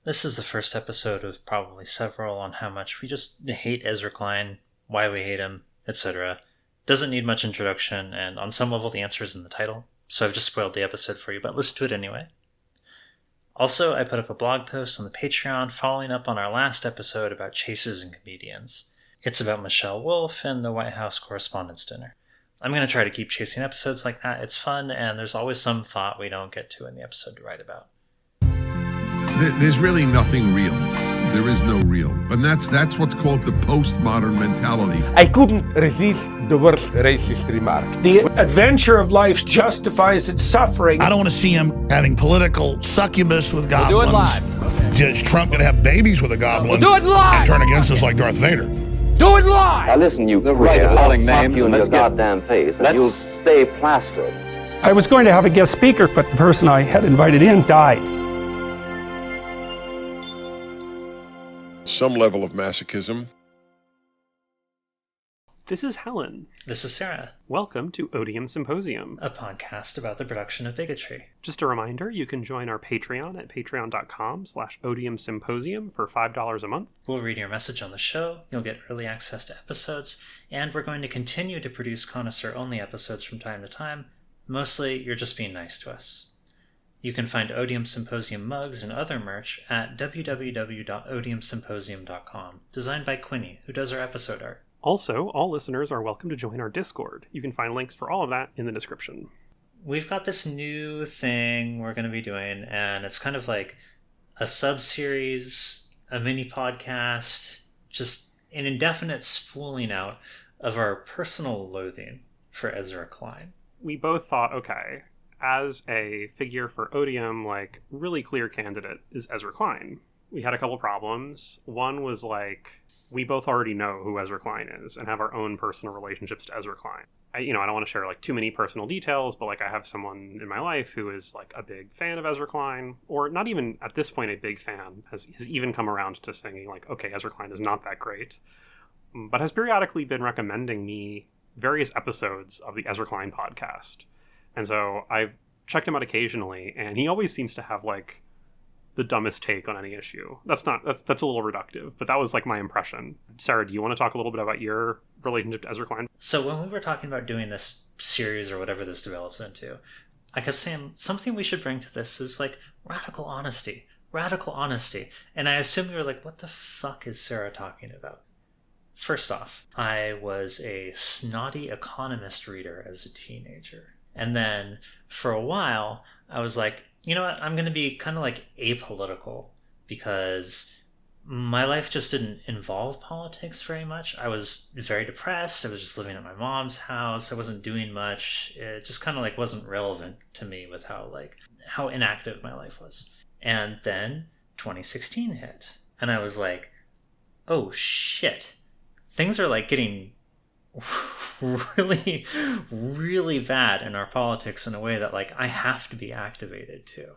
This is the first episode of probably several on how much we just hate Ezra Klein, why we hate him, etc. Doesn't need much introduction, and on some level the answer is in the title, so I've just spoiled the episode for you, but listen to it anyway. Also, I put up a blog post on the Patreon following up on our last episode about chasers and comedians. It's about Michelle Wolf and the White House Correspondents' Dinner. I'm going to try to keep chasing episodes like that. It's fun, and there's always some thought we don't get to in the episode to write about. There's really nothing real. There is no real. And that's what's called the postmodern mentality. I couldn't resist the worst racist remark. The adventure of life justifies its suffering. I don't want to see him having political succubus with goblins. We'll do it live. Is Trump going to have babies with a goblin? We'll do it live. And turn against us like Darth Vader? Do it live. Now listen, you calling I'll names you in and your let's get- goddamn face, and you'll stay plastered. I was going to have a guest speaker, but the person I had invited in died. Some level of masochism. This is Helen. This is Sarah, Welcome to Odium Symposium. a podcast about the production of bigotry. Just a reminder, you can join our Patreon at patreon.com/Odium Symposium for $5 a month. We'll read your message on the show, you'll get early access to episodes, and we're going to continue to produce connoisseur-only episodes from time to time. Mostly, you're just being nice to us. You can find Odium Symposium mugs and other merch at www.odiumsymposium.com, designed by Quinny, who does our episode art. Also, all listeners are welcome to join our Discord. You can find links for all of that in the description. We've got this new thing we're going to be doing, and it's kind of like a sub-series, a mini podcast, just an indefinite spooling out of our personal loathing for Ezra Klein. We both thought, okay, as a figure for Odium, really clear candidate is Ezra Klein. We had a couple problems. One was we both already know who Ezra Klein is and have our own personal relationships to Ezra Klein. I don't want to share too many personal details, but I have someone in my life who is a big fan of Ezra Klein, or not even at this point a big fan, has even come around to saying okay, Ezra Klein is not that great, but has periodically been recommending me various episodes of the Ezra Klein podcast. And so I've checked him out occasionally, and he always seems to have the dumbest take on any issue. That's a little reductive, but that was my impression. Sarah, do you want to talk a little bit about your relationship to Ezra Klein? So when we were talking about doing this series or whatever this develops into, I kept saying something we should bring to this is radical honesty. And I assume you were what the fuck is Sarah talking about? First off, I was a snotty economist reader as a teenager. And then for a while, I was you know what, I'm going to be kind of apolitical, because my life just didn't involve politics very much. I was very depressed. I was just living at my mom's house. I wasn't doing much. It just kind of wasn't relevant to me with how inactive my life was. And then 2016 hit, and I was oh shit, things are getting really, really bad in our politics in a way that I have to be activated too.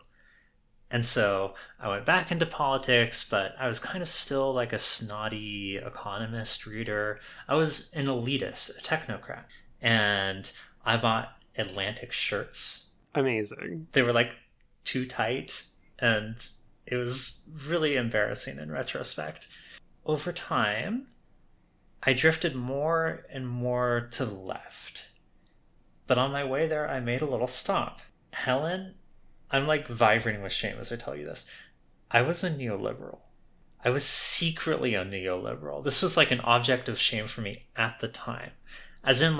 And so I went back into politics, but I was kind of still a snotty economist reader. I was an elitist, a technocrat, and I bought Atlantic shirts. Amazing. They were too tight, and it was really embarrassing in retrospect. Over time, I drifted more and more to the left. But on my way there, I made a little stop. Helen, I'm vibrating with shame as I tell you this. I was a neoliberal. I was secretly a neoliberal. This was an object of shame for me at the time. As in,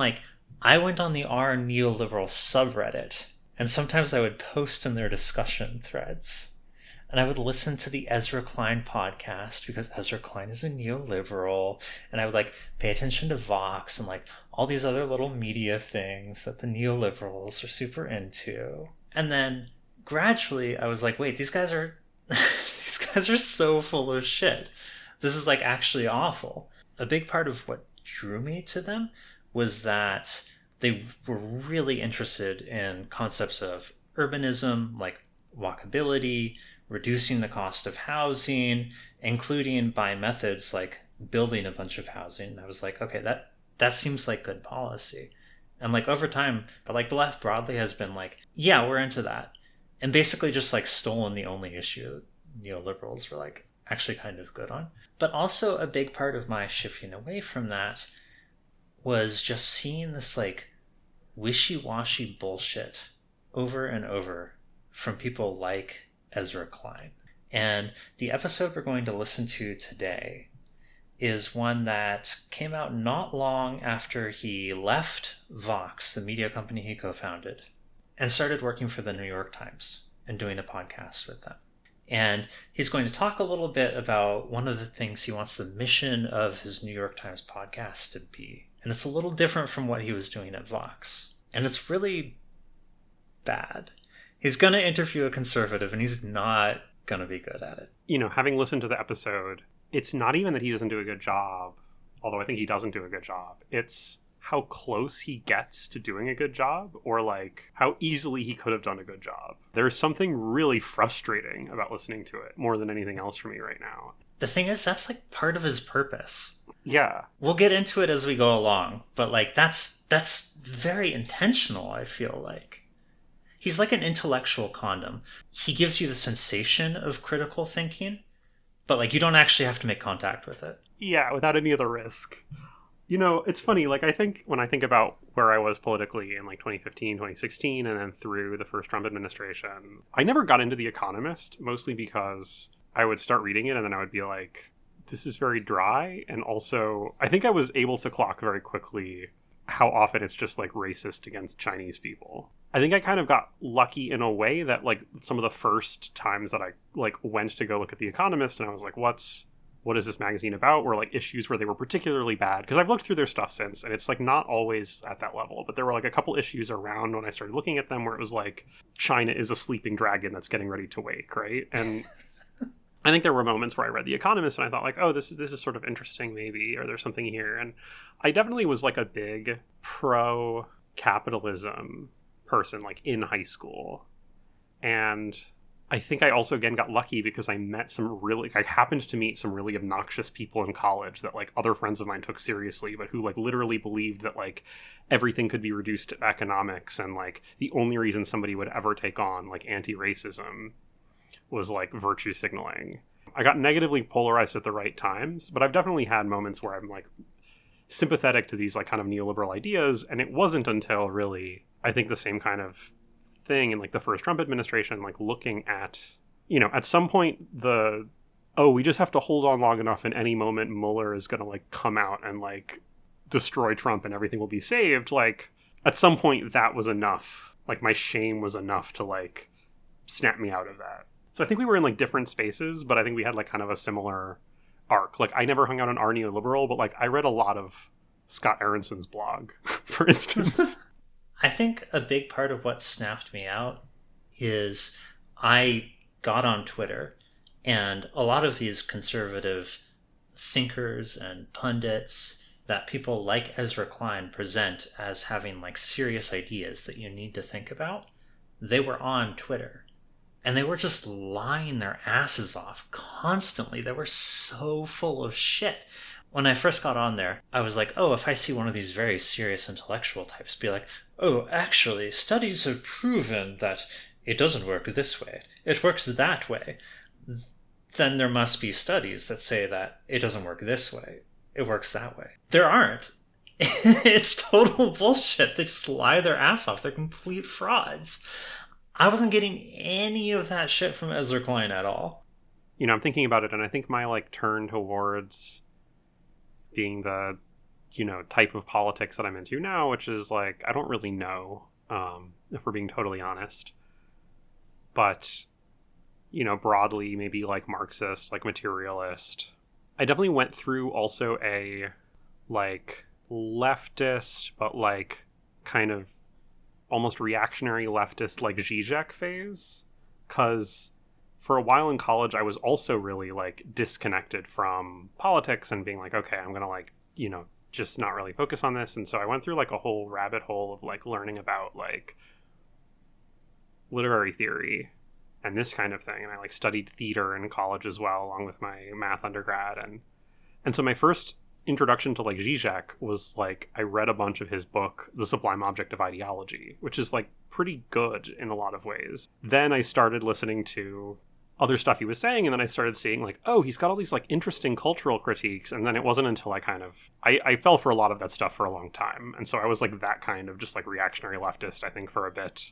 I went on the R neoliberal subreddit, and sometimes I would post in their discussion threads. And I would listen to the Ezra Klein podcast, because Ezra Klein is a neoliberal, and I would pay attention to Vox and all these other little media things that the neoliberals are super into. And then gradually I was wait, these guys are these guys are so full of shit. This is actually awful. A big part of what drew me to them was that they were really interested in concepts of urbanism, walkability, reducing the cost of housing, including by methods building a bunch of housing. And I was okay, that seems good policy. And over time, the left broadly has been yeah, we're into that. And basically just stolen the only issue neoliberals were like actually kind of good on. But also a big part of my shifting away from that was just seeing this like wishy-washy bullshit over and over from people like Ezra Klein. And the episode we're going to listen to today is one that came out not long after he left Vox, the media company he co-founded, and started working for the New York Times and doing a podcast with them. And he's going to talk a little bit about one of the things he wants the mission of his New York Times podcast to be. And it's a little different from what he was doing at Vox. And it's really bad. He's going to interview a conservative, and he's not going to be good at it. You know, having listened to the episode, it's not even that he doesn't do a good job, although I think he doesn't do a good job. It's how close he gets to doing a good job, or like how easily he could have done a good job. There's something really frustrating about listening to it more than anything else for me right now. The thing is, that's like part of his purpose. Yeah. We'll get into it as we go along, but like that's very intentional, I feel like. He's like an intellectual condom. He gives you the sensation of critical thinking, but like you don't actually have to make contact with it. Yeah, without any of the risk. You know, it's funny, like I think when I think about where I was politically in like 2015, 2016, and then through the first Trump administration, I never got into The Economist, mostly because I would start reading it and then I would be like, this is very dry. And also, I think I was able to clock very quickly how often it's just like racist against Chinese people. I think I kind of got lucky in a way that like some of the first times that I like went to go look at The Economist and I was like, what is this magazine about? Were like issues where they were particularly bad. Because I've looked through their stuff since, and it's like not always at that level. But there were like a couple issues around when I started looking at them where it was like China is a sleeping dragon that's getting ready to wake, right? And I think there were moments where I read The Economist and I thought like, oh, this is sort of interesting maybe, or there's something here. And I definitely was like a big pro-capitalism person like in high school. And I think I also again got lucky because I happened to meet some really obnoxious people in college that like other friends of mine took seriously, but who like literally believed that like everything could be reduced to economics, and like the only reason somebody would ever take on like anti-racism was like virtue signaling. I got negatively polarized at the right times, but I've definitely had moments where I'm like sympathetic to these like kind of neoliberal ideas, and it wasn't until really I think the same kind of thing in like the first Trump administration, like looking at, you know, at some point we just have to hold on long enough and any moment Mueller is going to like come out and like destroy Trump and everything will be saved. Like at some point that was enough. Like my shame was enough to like snap me out of that. So I think we were in like different spaces, but I think we had like kind of a similar arc. Like I never hung out on our neoliberal, but like I read a lot of Scott Aronson's blog, for instance. I think a big part of what snapped me out is I got on Twitter, and a lot of these conservative thinkers and pundits that people like Ezra Klein present as having like serious ideas that you need to think about, they were on Twitter. And they were just lying their asses off constantly. They were so full of shit. When I first got on there, I was like, oh, if I see one of these very serious intellectual types be like, oh, actually, studies have proven that it doesn't work this way. It works that way. Then there must be studies that say that it doesn't work this way. It works that way. There aren't. It's total bullshit. They just lie their ass off. They're complete frauds. I wasn't getting any of that shit from Ezra Klein at all. You know, I'm thinking about it, and I think my like turn towards being the, you know, type of politics that I'm into now, which is like, I don't really know, if we're being totally honest. But, you know, broadly, maybe like Marxist, like materialist. I definitely went through also a like leftist, but like kind of almost reactionary leftist, like Zizek phase. Because for a while in college, I was also really like disconnected from politics and being like, okay, I'm going to like, you know, just not really focus on this. And so I went through like a whole rabbit hole of like learning about like literary theory and this kind of thing. And I like studied theater in college as well, along with my math undergrad. And so my first introduction to like Zizek was like, I read a bunch of his book, The Sublime Object of Ideology, which is like pretty good in a lot of ways. Then I started listening to other stuff he was saying, and then I started seeing like, oh, he's got all these like interesting cultural critiques, and then it wasn't until I fell for a lot of that stuff for a long time, and so I was like that kind of just like reactionary leftist, I think, for a bit.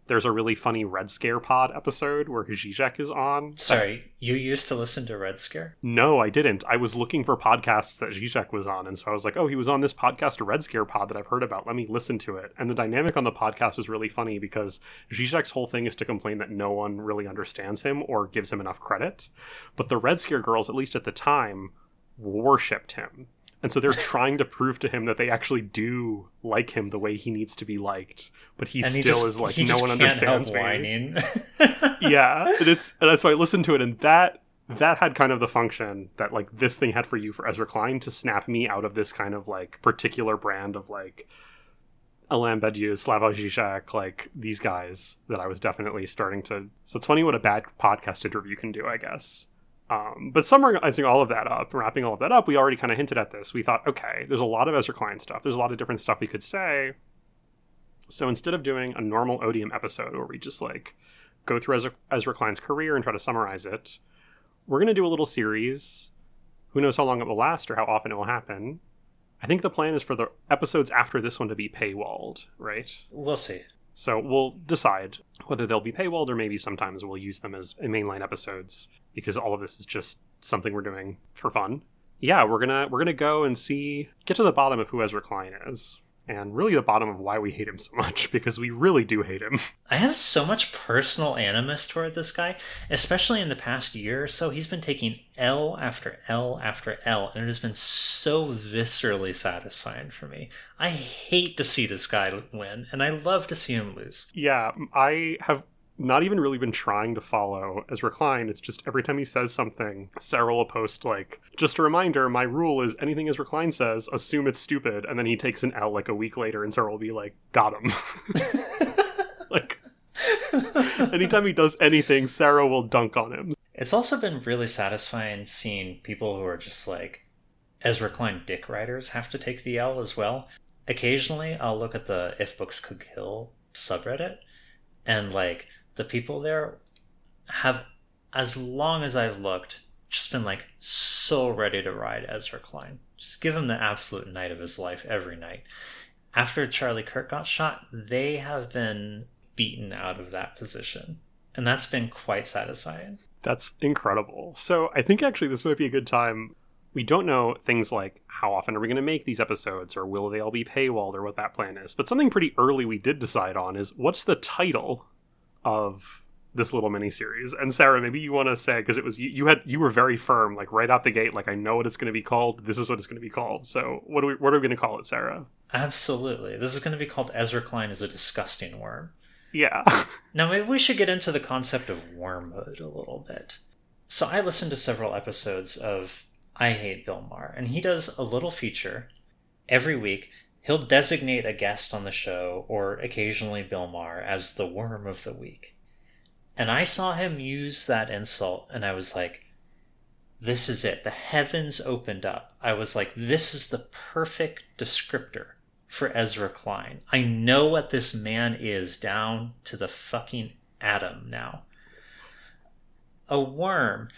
There's a really funny Red Scare Pod episode where Zizek is on. Sorry, you used to listen to Red Scare? No, I didn't. I was looking for podcasts that Zizek was on, and so I was like, oh, he was on this podcast, Red Scare Pod, that I've heard about. Let me listen to it. And the dynamic on the podcast is really funny because Zizek's whole thing is to complain that no one really understands him or gives him enough credit. But the Red Scare girls, at least at the time, worshipped him. And so they're trying to prove to him that they actually do like him the way he needs to be liked. But he still is like, no one understands me. Whining. Yeah. And so I listened to it, and that had kind of the function that like this thing had for you for Ezra Klein, to snap me out of this kind of like particular brand of like Alain Badiou, Slavoj Žižek, like these guys that I was definitely starting to... So it's funny what a bad podcast interview can do, I guess. But summarizing all of that up, wrapping all of that up, we already kind of hinted at this. We thought, okay, there's a lot of Ezra Klein stuff. There's a lot of different stuff we could say. So instead of doing a normal Odium episode where we just like go through Ezra Klein's career and try to summarize it, we're going to do a little series. Who knows how long it will last or how often it will happen. I think the plan is for the episodes after this one to be paywalled, right? We'll see. So we'll decide whether they'll be paywalled or maybe sometimes we'll use them as mainline episodes, because all of this is just something we're doing for fun. Yeah, we're gonna go and get to the bottom of who Ezra Klein is, and really the bottom of why we hate him so much, because we really do hate him. I have so much personal animus toward this guy, especially in the past year or so. He's been taking L after L after L, and it has been so viscerally satisfying for me. I hate to see this guy win, and I love to see him lose. Yeah, I have not even really been trying to follow Ezra Klein. It's just every time he says something, Sarah will post like, just a reminder, my rule is anything Ezra Klein says, assume it's stupid, and then he takes an L like a week later and Sarah will be like, got him. Like, anytime he does anything, Sarah will dunk on him. It's also been really satisfying seeing people who are just like Ezra Klein dick writers have to take the L as well. Occasionally I'll look at the If Books Could Kill subreddit, and like the people there have, as long as I've looked, just been like so ready to ride Ezra Klein. Just give him the absolute night of his life every night. After Charlie Kirk got shot, they have been beaten out of that position. And that's been quite satisfying. That's incredible. So I think actually this might be a good time. We don't know things like how often are we going to make these episodes, or will they all be paywalled, or what that plan is. But something pretty early we did decide on is, what's the title of this little miniseries? And Sarah, maybe you want to say, because it was you were very firm, like right out the gate, like I know what it's going to be called. This is what it's going to be called. So what are we going to call it, Sarah? Absolutely. This is going to be called Ezra Klein is a Disgusting Worm. Yeah. Now maybe we should get into the concept of wormhood a little bit. So I listened to several episodes of I Hate Bill Maher, and he does a little feature every week. He'll designate a guest on the show, or occasionally Bill Maher, as the worm of the week. And I saw him use that insult, and I was like, this is it. The heavens opened up. I was like, this is the perfect descriptor for Ezra Klein. I know what this man is down to the fucking atom now. A worm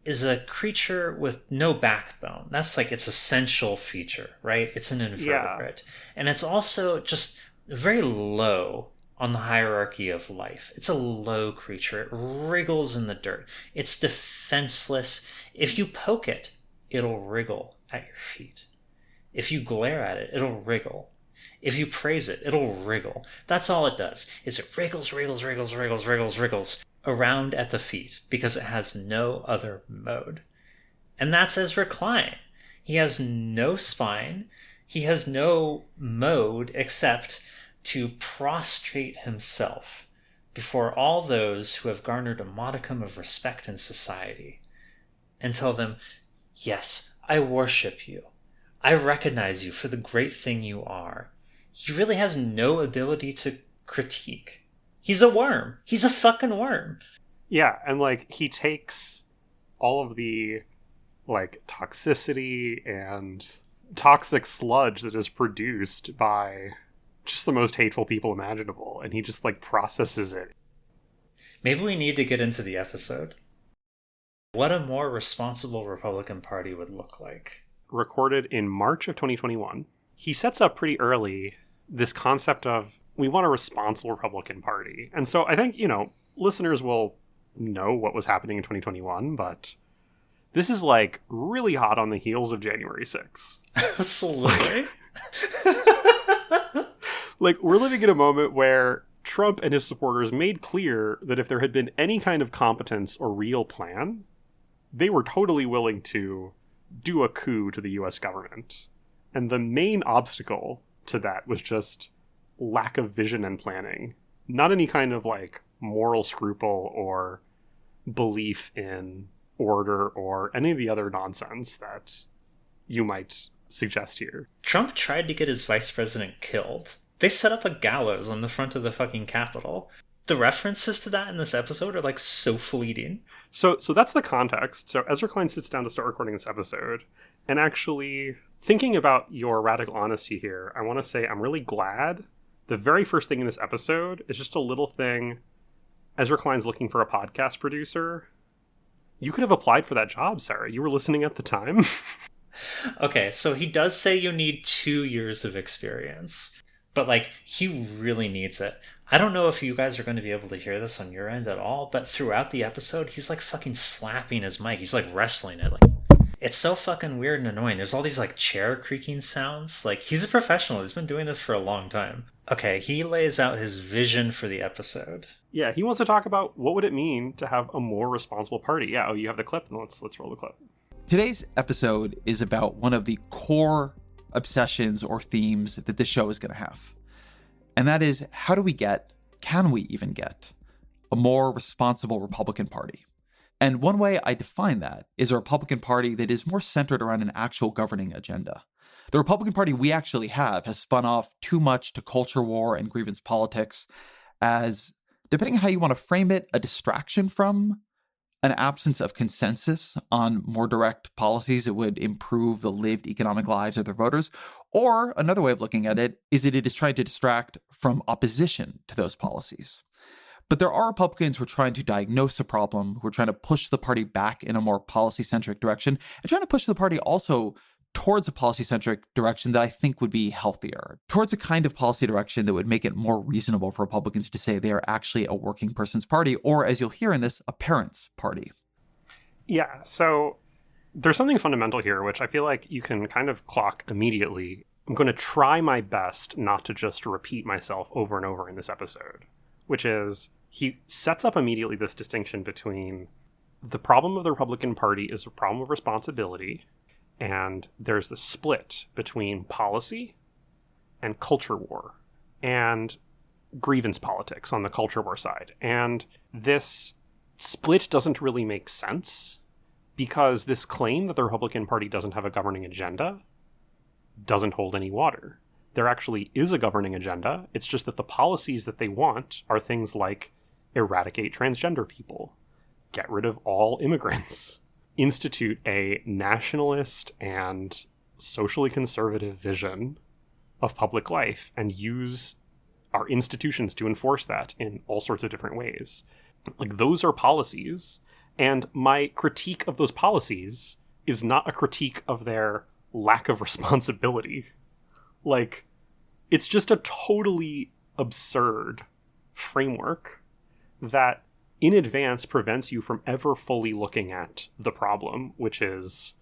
is a creature with no backbone. That's like its essential feature, right? It's an invertebrate. Yeah. And it's also just very low on the hierarchy of life. It's a low creature. It wriggles in the dirt. It's defenseless. If you poke it, it'll wriggle at your feet. If you glare at it, it'll wriggle. If you praise it, it'll wriggle. That's all it does, is it wriggles around at the feet because it has no other mode. And that's Ezra Klein. He has no spine. He has no mode except to prostrate himself before all those who have garnered a modicum of respect in society and tell them, yes, I worship you. I recognize you for the great thing you are. He really has no ability to critique. He's a worm. He's a fucking worm. Yeah, and like he takes all of the like toxicity and toxic sludge that is produced by just the most hateful people imaginable, and he just like processes it. Maybe we need to get into the episode. what a more responsible Republican Party would look like. Recorded in March of 2021. He sets up pretty early this concept of, we want a responsible Republican Party. And so I think, listeners will know what was happening in 2021, but this is like really hot on the heels of January 6th. Absolutely. Like, we're living in a moment where Trump and his supporters made clear that if there had been any kind of competence or real plan, they were totally willing to do a coup to the US government. And the main obstacle to that was just lack of vision and planning. Not any kind of like moral scruple or belief in order or any of the other nonsense that you might suggest here. Trump tried to get his vice president killed. They set up a gallows on the front of the fucking Capitol. The references to that in this episode are like so fleeting. So that's the context. So Ezra Klein sits down to start recording this episode, and actually thinking about your radical honesty here, I want to say I'm really glad. The very first thing in this episode is just a little thing. Ezra Klein's looking for a podcast producer. You could have applied for that job, Sarah. You were listening at the time. Okay, so he does say you need 2 years of experience, but like he really needs it. I don't know if you guys are going to be able to hear this on your end at all, but throughout the episode, he's like fucking slapping his mic. He's like wrestling it. Like, it's so fucking weird and annoying. There's all these like chair creaking sounds. Like, he's a professional. He's been doing this for a long time. Okay, he lays out his vision for the episode. Yeah, he wants to talk about what would it mean to have a more responsible party. Yeah, oh, you have the clip? Then let's roll the clip. Today's episode is about one of the core obsessions or themes that this show is going to have. And that is, can we even get a more responsible Republican Party? And one way I define that is a Republican Party that is more centered around an actual governing agenda. The Republican Party we actually have has spun off too much to culture war and grievance politics as, depending on how you want to frame it, a distraction from an absence of consensus on more direct policies that would improve the lived economic lives of their voters. Or another way of looking at it is that it is trying to distract from opposition to those policies. But there are Republicans who are trying to diagnose the problem, who are trying to push the party back in a more policy-centric direction, and trying to push the party also towards a policy-centric direction that I think would be healthier, towards a kind of policy direction that would make it more reasonable for Republicans to say they are actually a working person's party, or, as you'll hear in this, a parent's party. Yeah, so there's something fundamental here, which I feel like you can kind of clock immediately. I'm going to try my best not to just repeat myself over and over in this episode, which is he sets up immediately this distinction between the problem of the Republican Party is a problem of responsibility, and there's the split between policy and culture war and grievance politics on the culture war side. And this split doesn't really make sense because this claim that the Republican Party doesn't have a governing agenda doesn't hold any water. There actually is a governing agenda. It's just that the policies that they want are things like eradicate transgender people, get rid of all immigrants, institute a nationalist and socially conservative vision of public life, and use our institutions to enforce that in all sorts of different ways. Like, those are policies, and my critique of those policies is not a critique of their lack of responsibility. Like, it's just a totally absurd framework that in advance prevents you from ever fully looking at the problem, which is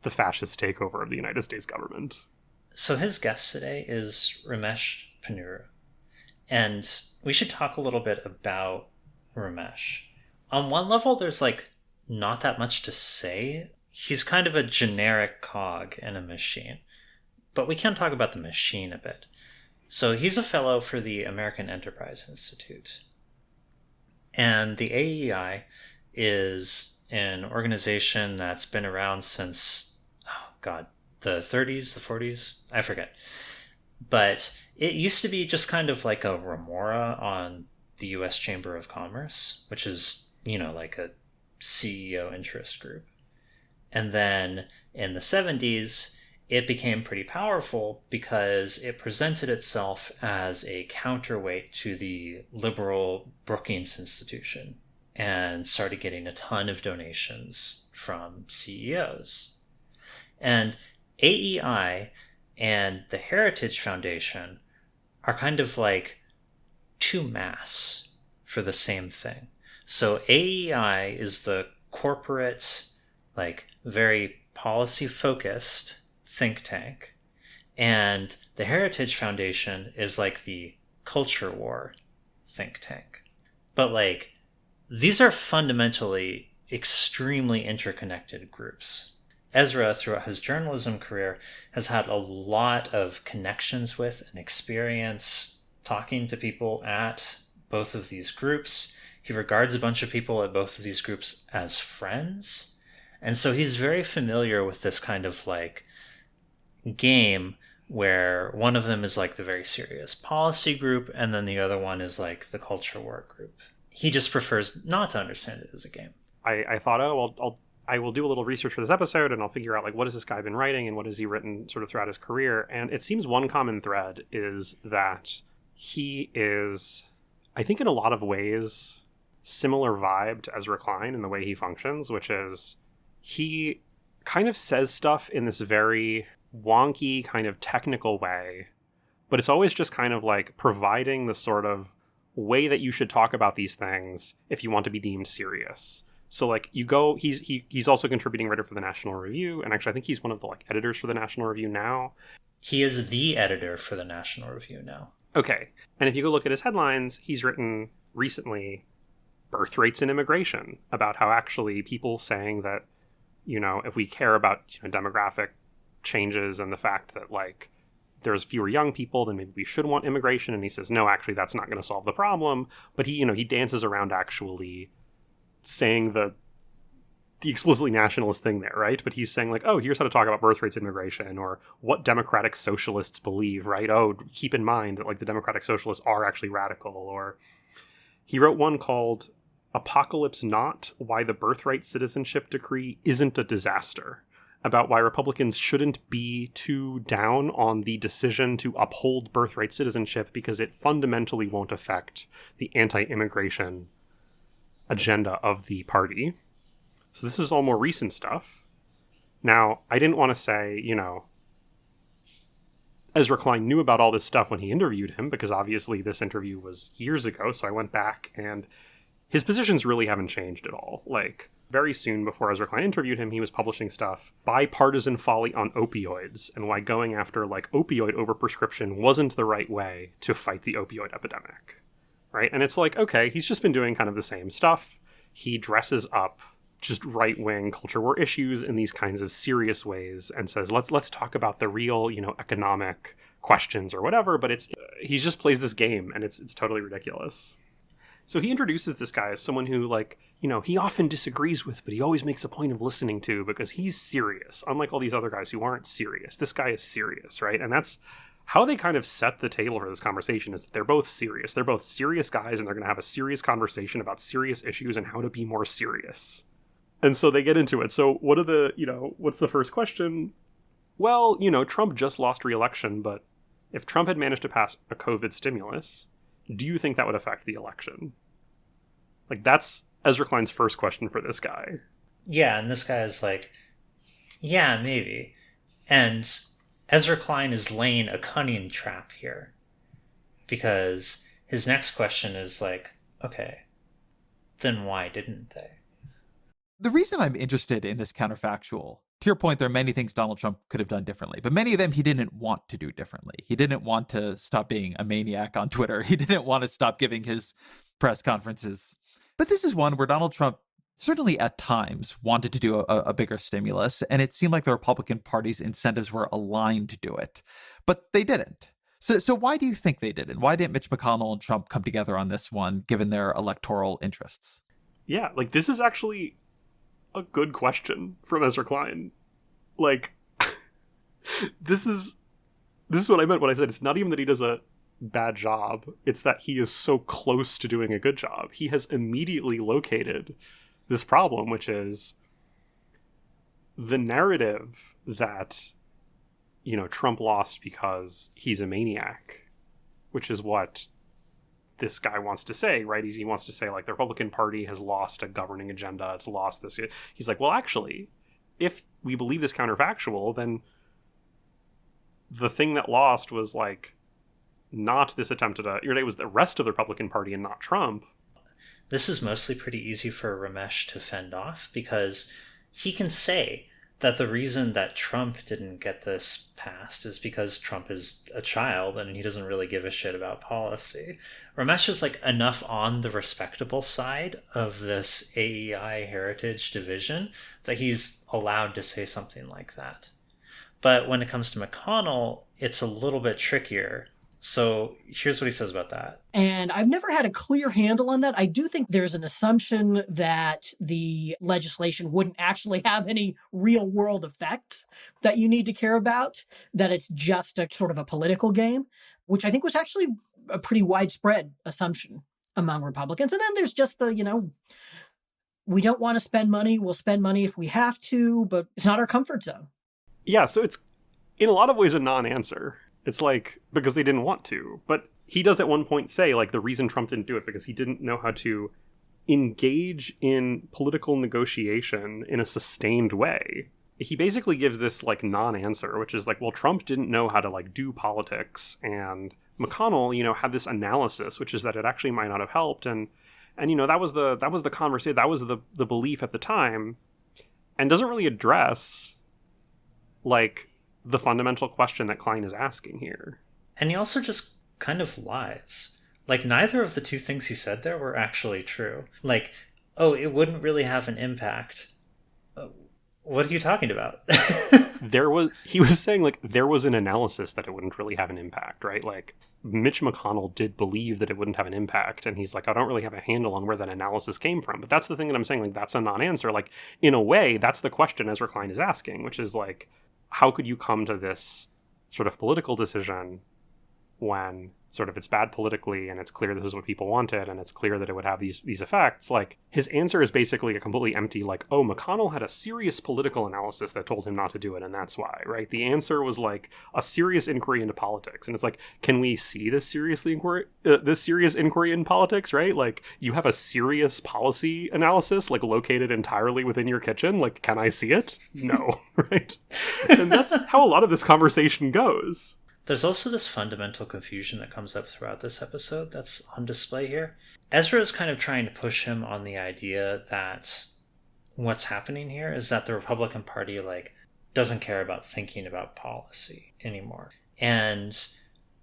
the fascist takeover of the United States government. So his guest today is Ramesh Ponnuru. And we should talk a little bit about Ramesh. On one level, there's like not that much to say. He's kind of a generic cog in a machine. But we can talk about the machine a bit. So he's a fellow for the American Enterprise Institute. And the AEI is an organization that's been around since, the 30s, the 40s, I forget. But it used to be just kind of like a remora on the U.S. Chamber of Commerce, which is, like a CEO interest group. And then in the 70s, it became pretty powerful because it presented itself as a counterweight to the liberal Brookings Institution, and started getting a ton of donations from CEOs. And AEI and the Heritage Foundation are kind of like two masks for the same thing. So AEI is the corporate, like very policy focused think tank, and the Heritage Foundation is like the culture war think tank. But like, these are fundamentally extremely interconnected groups. Ezra, throughout his journalism career, has had a lot of connections with and experience talking to people at both of these groups. He regards a bunch of people at both of these groups as friends. And so he's very familiar with this kind of like game where one of them is like the very serious policy group, and then the other one is like the culture war group. He just prefers not to understand it as a game. I thought, I will do a little research for this episode, and I'll figure out like what has this guy been writing and what has he written sort of throughout his career. And it seems one common thread is that he is, I think in a lot of ways, similar vibe to Ezra Klein in the way he functions, which is he kind of says stuff in this very wonky kind of technical way, but it's always just kind of like providing the sort of way that you should talk about these things if you want to be deemed serious. So like you go, he's also contributing writer for the National Review, and actually I think he's one of the like editors for the National Review now. He is the editor for the National Review now. Okay, and if you go look at his headlines, he's written recently birth rates and immigration, about how actually people saying that, you know, if we care about demographic changes and the fact that like there's fewer young people, then maybe we should want immigration. And he says, no, actually that's not going to solve the problem. But he dances around actually saying the explicitly nationalist thing there, right? But he's saying like, oh, here's how to talk about birth rates, immigration, or what democratic socialists believe, right? Oh, keep in mind that like the democratic socialists are actually radical. Or he wrote one called Apocalypse Not, Why the Birthright Citizenship Decree Isn't a Disaster, about why Republicans shouldn't be too down on the decision to uphold birthright citizenship because it fundamentally won't affect the anti-immigration agenda of the party. So this is all more recent stuff. Now, I didn't want to say, Ezra Klein knew about all this stuff when he interviewed him, because obviously this interview was years ago, so I went back, and his positions really haven't changed at all. Like, very soon before Ezra Klein interviewed him, he was publishing stuff, Bipartisan Folly on Opioids, and why going after, like, opioid overprescription wasn't the right way to fight the opioid epidemic. Right? And it's like, okay, he's just been doing kind of the same stuff. He dresses up just right-wing culture war issues in these kinds of serious ways and says, let's talk about the real, economic questions or whatever, but he just plays this game, and it's totally ridiculous. So he introduces this guy as someone who, like, he often disagrees with, but he always makes a point of listening to because he's serious, unlike all these other guys who aren't serious. This guy is serious, right? And that's how they kind of set the table for this conversation, is that they're both serious. They're both serious guys, and they're going to have a serious conversation about serious issues and how to be more serious. And so they get into it. So what's the first question? Well, Trump just lost re-election, but if Trump had managed to pass a COVID stimulus, do you think that would affect the election? Like, that's Ezra Klein's first question for this guy. Yeah, and this guy is like, yeah, maybe. And Ezra Klein is laying a cunning trap here, because his next question is like, okay, then why didn't they? The reason I'm interested in this counterfactual, to your point, there are many things Donald Trump could have done differently, but many of them he didn't want to do differently. He didn't want to stop being a maniac on Twitter. He didn't want to stop giving his press conferences. But this is one where Donald Trump certainly at times wanted to do a bigger stimulus, and it seemed like the Republican Party's incentives were aligned to do it, but they didn't. So why do you think they didn't? Why didn't Mitch McConnell and Trump come together on this one, given their electoral interests? Yeah, like, this is actually a good question from Ezra Klein. Like, this is what I meant when I said it's not even that he does a bad job, it's that he is so close to doing a good job. He has immediately located this problem, which is the narrative that, Trump lost because he's a maniac, which is what this guy wants to say, right? He wants to say, like, the Republican Party has lost a governing agenda. It's lost this. He's like, well, actually, if we believe this counterfactual, then the thing that lost was, like, not this attempt at it was the rest of the Republican Party and not Trump. This is mostly pretty easy for Ramesh to fend off because he can say that the reason that Trump didn't get this passed is because Trump is a child and he doesn't really give a shit about policy. Ramesh is like enough on the respectable side of this AEI heritage division that he's allowed to say something like that. But when it comes to McConnell, it's a little bit trickier. So here's what he says about that. And I've never had a clear handle on that. I do think there's an assumption that the legislation wouldn't actually have any real world effects that you need to care about, that it's just a sort of a political game, which I think was actually a pretty widespread assumption among Republicans. And then there's just the, we don't want to spend money. We'll spend money if we have to, but it's not our comfort zone. Yeah, so it's in a lot of ways a non-answer. It's like, because they didn't want to. But he does at one point say, like, the reason Trump didn't do it because he didn't know how to engage in political negotiation in a sustained way. He basically gives this, like, non-answer, which is like, well, Trump didn't know how to, like, do politics. And McConnell, had this analysis, which is that it actually might not have helped. And that was the conversation, that was the belief at the time, and doesn't really address, like, the fundamental question that Klein is asking here. And he also just kind of lies. Like, neither of the two things he said there were actually true. Like, oh, it wouldn't really have an impact. What are you talking about? He was saying, like, there was an analysis that it wouldn't really have an impact, right? Like, Mitch McConnell did believe that it wouldn't have an impact, and he's like, I don't really have a handle on where that analysis came from. But that's the thing that I'm saying, like, that's a non-answer. Like, in a way, that's the question Ezra Klein is asking, which is like, how could you come to this sort of political decision when sort of it's bad politically and it's clear this is what people wanted and it's clear that it would have these effects? Like, his answer is basically a completely empty, like, oh, McConnell had a serious political analysis that told him not to do it, and that's why, right? The answer was like a serious inquiry into politics, and it's like, can we see this serious inquiry in politics, right? Like, you have a serious policy analysis, like, located entirely within your kitchen. Like, can I see it? No, right? And that's how a lot of this conversation goes. There's also this fundamental confusion that comes up throughout this episode that's on display here. Ezra is kind of trying to push him on the idea that what's happening here is that the Republican Party, like, doesn't care about thinking about policy anymore. And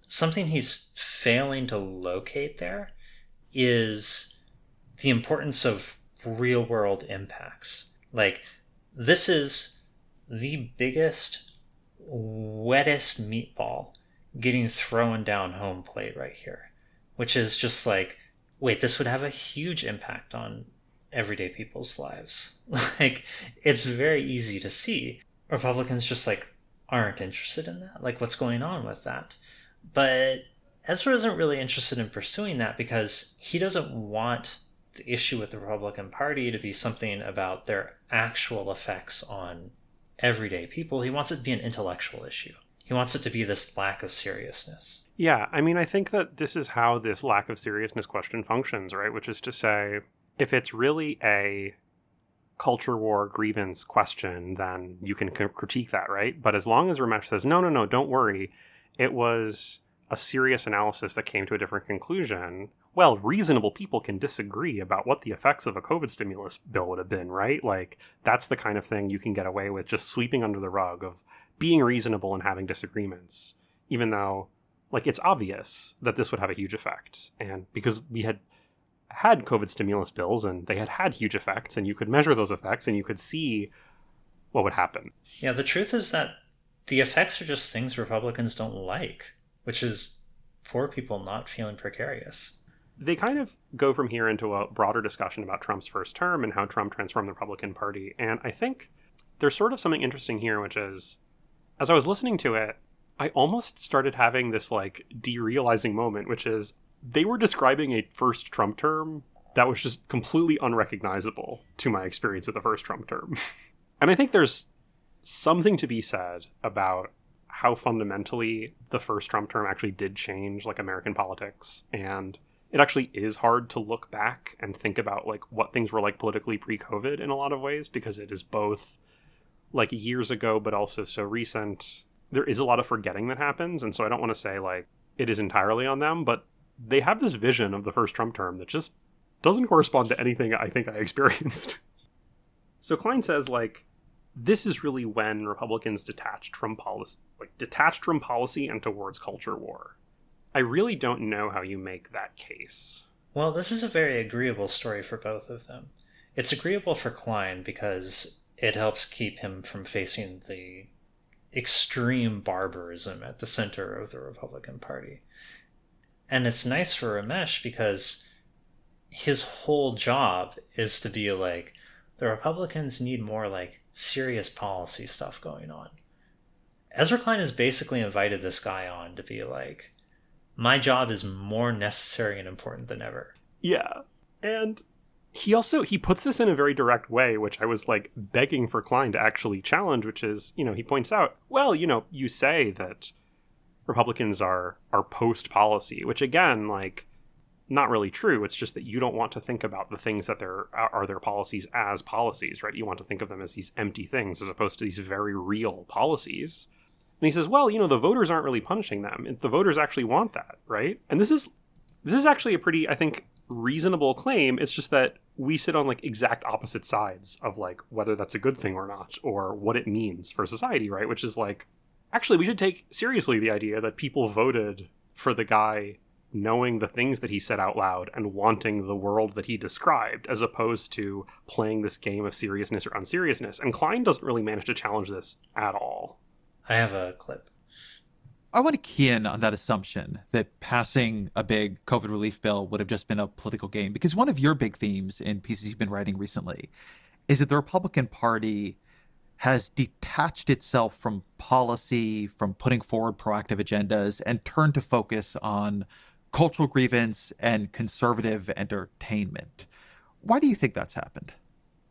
something he's failing to locate there is the importance of real-world impacts. Like, this is the biggest, wettest meatball getting thrown down home plate right here, which is just like, wait, this would have a huge impact on everyday people's lives. Like, it's very easy to see Republicans just, like, aren't interested in that. Like, what's going on with that? But Ezra isn't really interested in pursuing that because he doesn't want the issue with the Republican Party to be something about their actual effects on everyday people. He wants it to be an intellectual issue. He wants it to be this lack of seriousness. Yeah, I mean, I think that this is how this lack of seriousness question functions, right? Which is to say, if it's really a culture war grievance question, then you can critique that, right? But as long as Ramesh says, no, don't worry, it was a serious analysis that came to a different conclusion, well, reasonable people can disagree about what the effects of a COVID stimulus bill would have been, right? Like, that's the kind of thing you can get away with just sweeping under the rug of being reasonable and having disagreements, even though, like, it's obvious that this would have a huge effect. And because we had COVID stimulus bills and they had huge effects, and you could measure those effects and you could see what would happen. Yeah, the truth is that the effects are just things Republicans don't like, which is poor people not feeling precarious. They kind of go from here into a broader discussion about Trump's first term and how Trump transformed the Republican Party. And I think there's sort of something interesting here, which is, as I was listening to it, I almost started having this, like, derealizing moment, which is they were describing a first Trump term that was just completely unrecognizable to my experience of the first Trump term. And I think there's something to be said about how fundamentally the first Trump term actually did change, like, American politics. And it actually is hard to look back and think about like what things were like politically pre-COVID in a lot of ways, because it is both like years ago but also so recent. There is a lot of forgetting that happens, and so I don't want to say like it is entirely on them, but they have this vision of the first Trump term that just doesn't correspond to anything I think I experienced. So Klein says like this is really when Republicans detached from policy and towards culture war. I really don't know how you make that case. Well, this is a very agreeable story for both of them. It's agreeable for Klein because it helps keep him from facing the extreme barbarism at the center of the Republican Party. And it's nice for Ramesh because his whole job is to be like, the Republicans need more like serious policy stuff going on. Ezra Klein has basically invited this guy on to be like, my job is more necessary and important than ever. Yeah. And he puts this in a very direct way, which I was like begging for Klein to actually challenge, which is, he points out, well, you say that Republicans are post policy, which again, like, not really true. It's just that you don't want to think about the things that are their policies as policies, right? You want to think of them as these empty things as opposed to these very real policies. And he says, well, the voters aren't really punishing them. The voters actually want that, right? And this is actually a pretty, I think, reasonable claim. It's just that we sit on like exact opposite sides of like whether that's a good thing or not, or what it means for society, right? Which is like, actually, we should take seriously the idea that people voted for the guy knowing the things that he said out loud and wanting the world that he described, as opposed to playing this game of seriousness or unseriousness. And Klein doesn't really manage to challenge this at all. I have a clip. I want to key in on that assumption that passing a big COVID relief bill would have just been a political game, because one of your big themes in pieces you've been writing recently is that the Republican Party has detached itself from policy, from putting forward proactive agendas, and turned to focus on cultural grievance and conservative entertainment. Why do you think that's happened?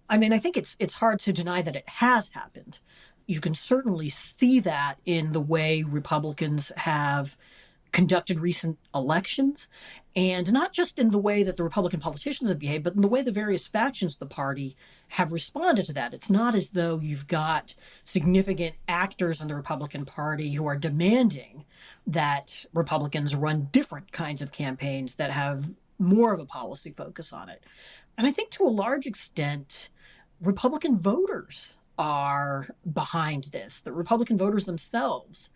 I mean, I think it's hard to deny that it has happened. You can certainly see that in the way Republicans have conducted recent elections, and not just in the way that the Republican politicians have behaved, but in the way the various factions of the party have responded to that. It's not as though you've got significant actors in the Republican Party who are demanding that Republicans run different kinds of campaigns that have more of a policy focus on it. And I think to a large extent, Republican voters are behind this. The Republican voters themselves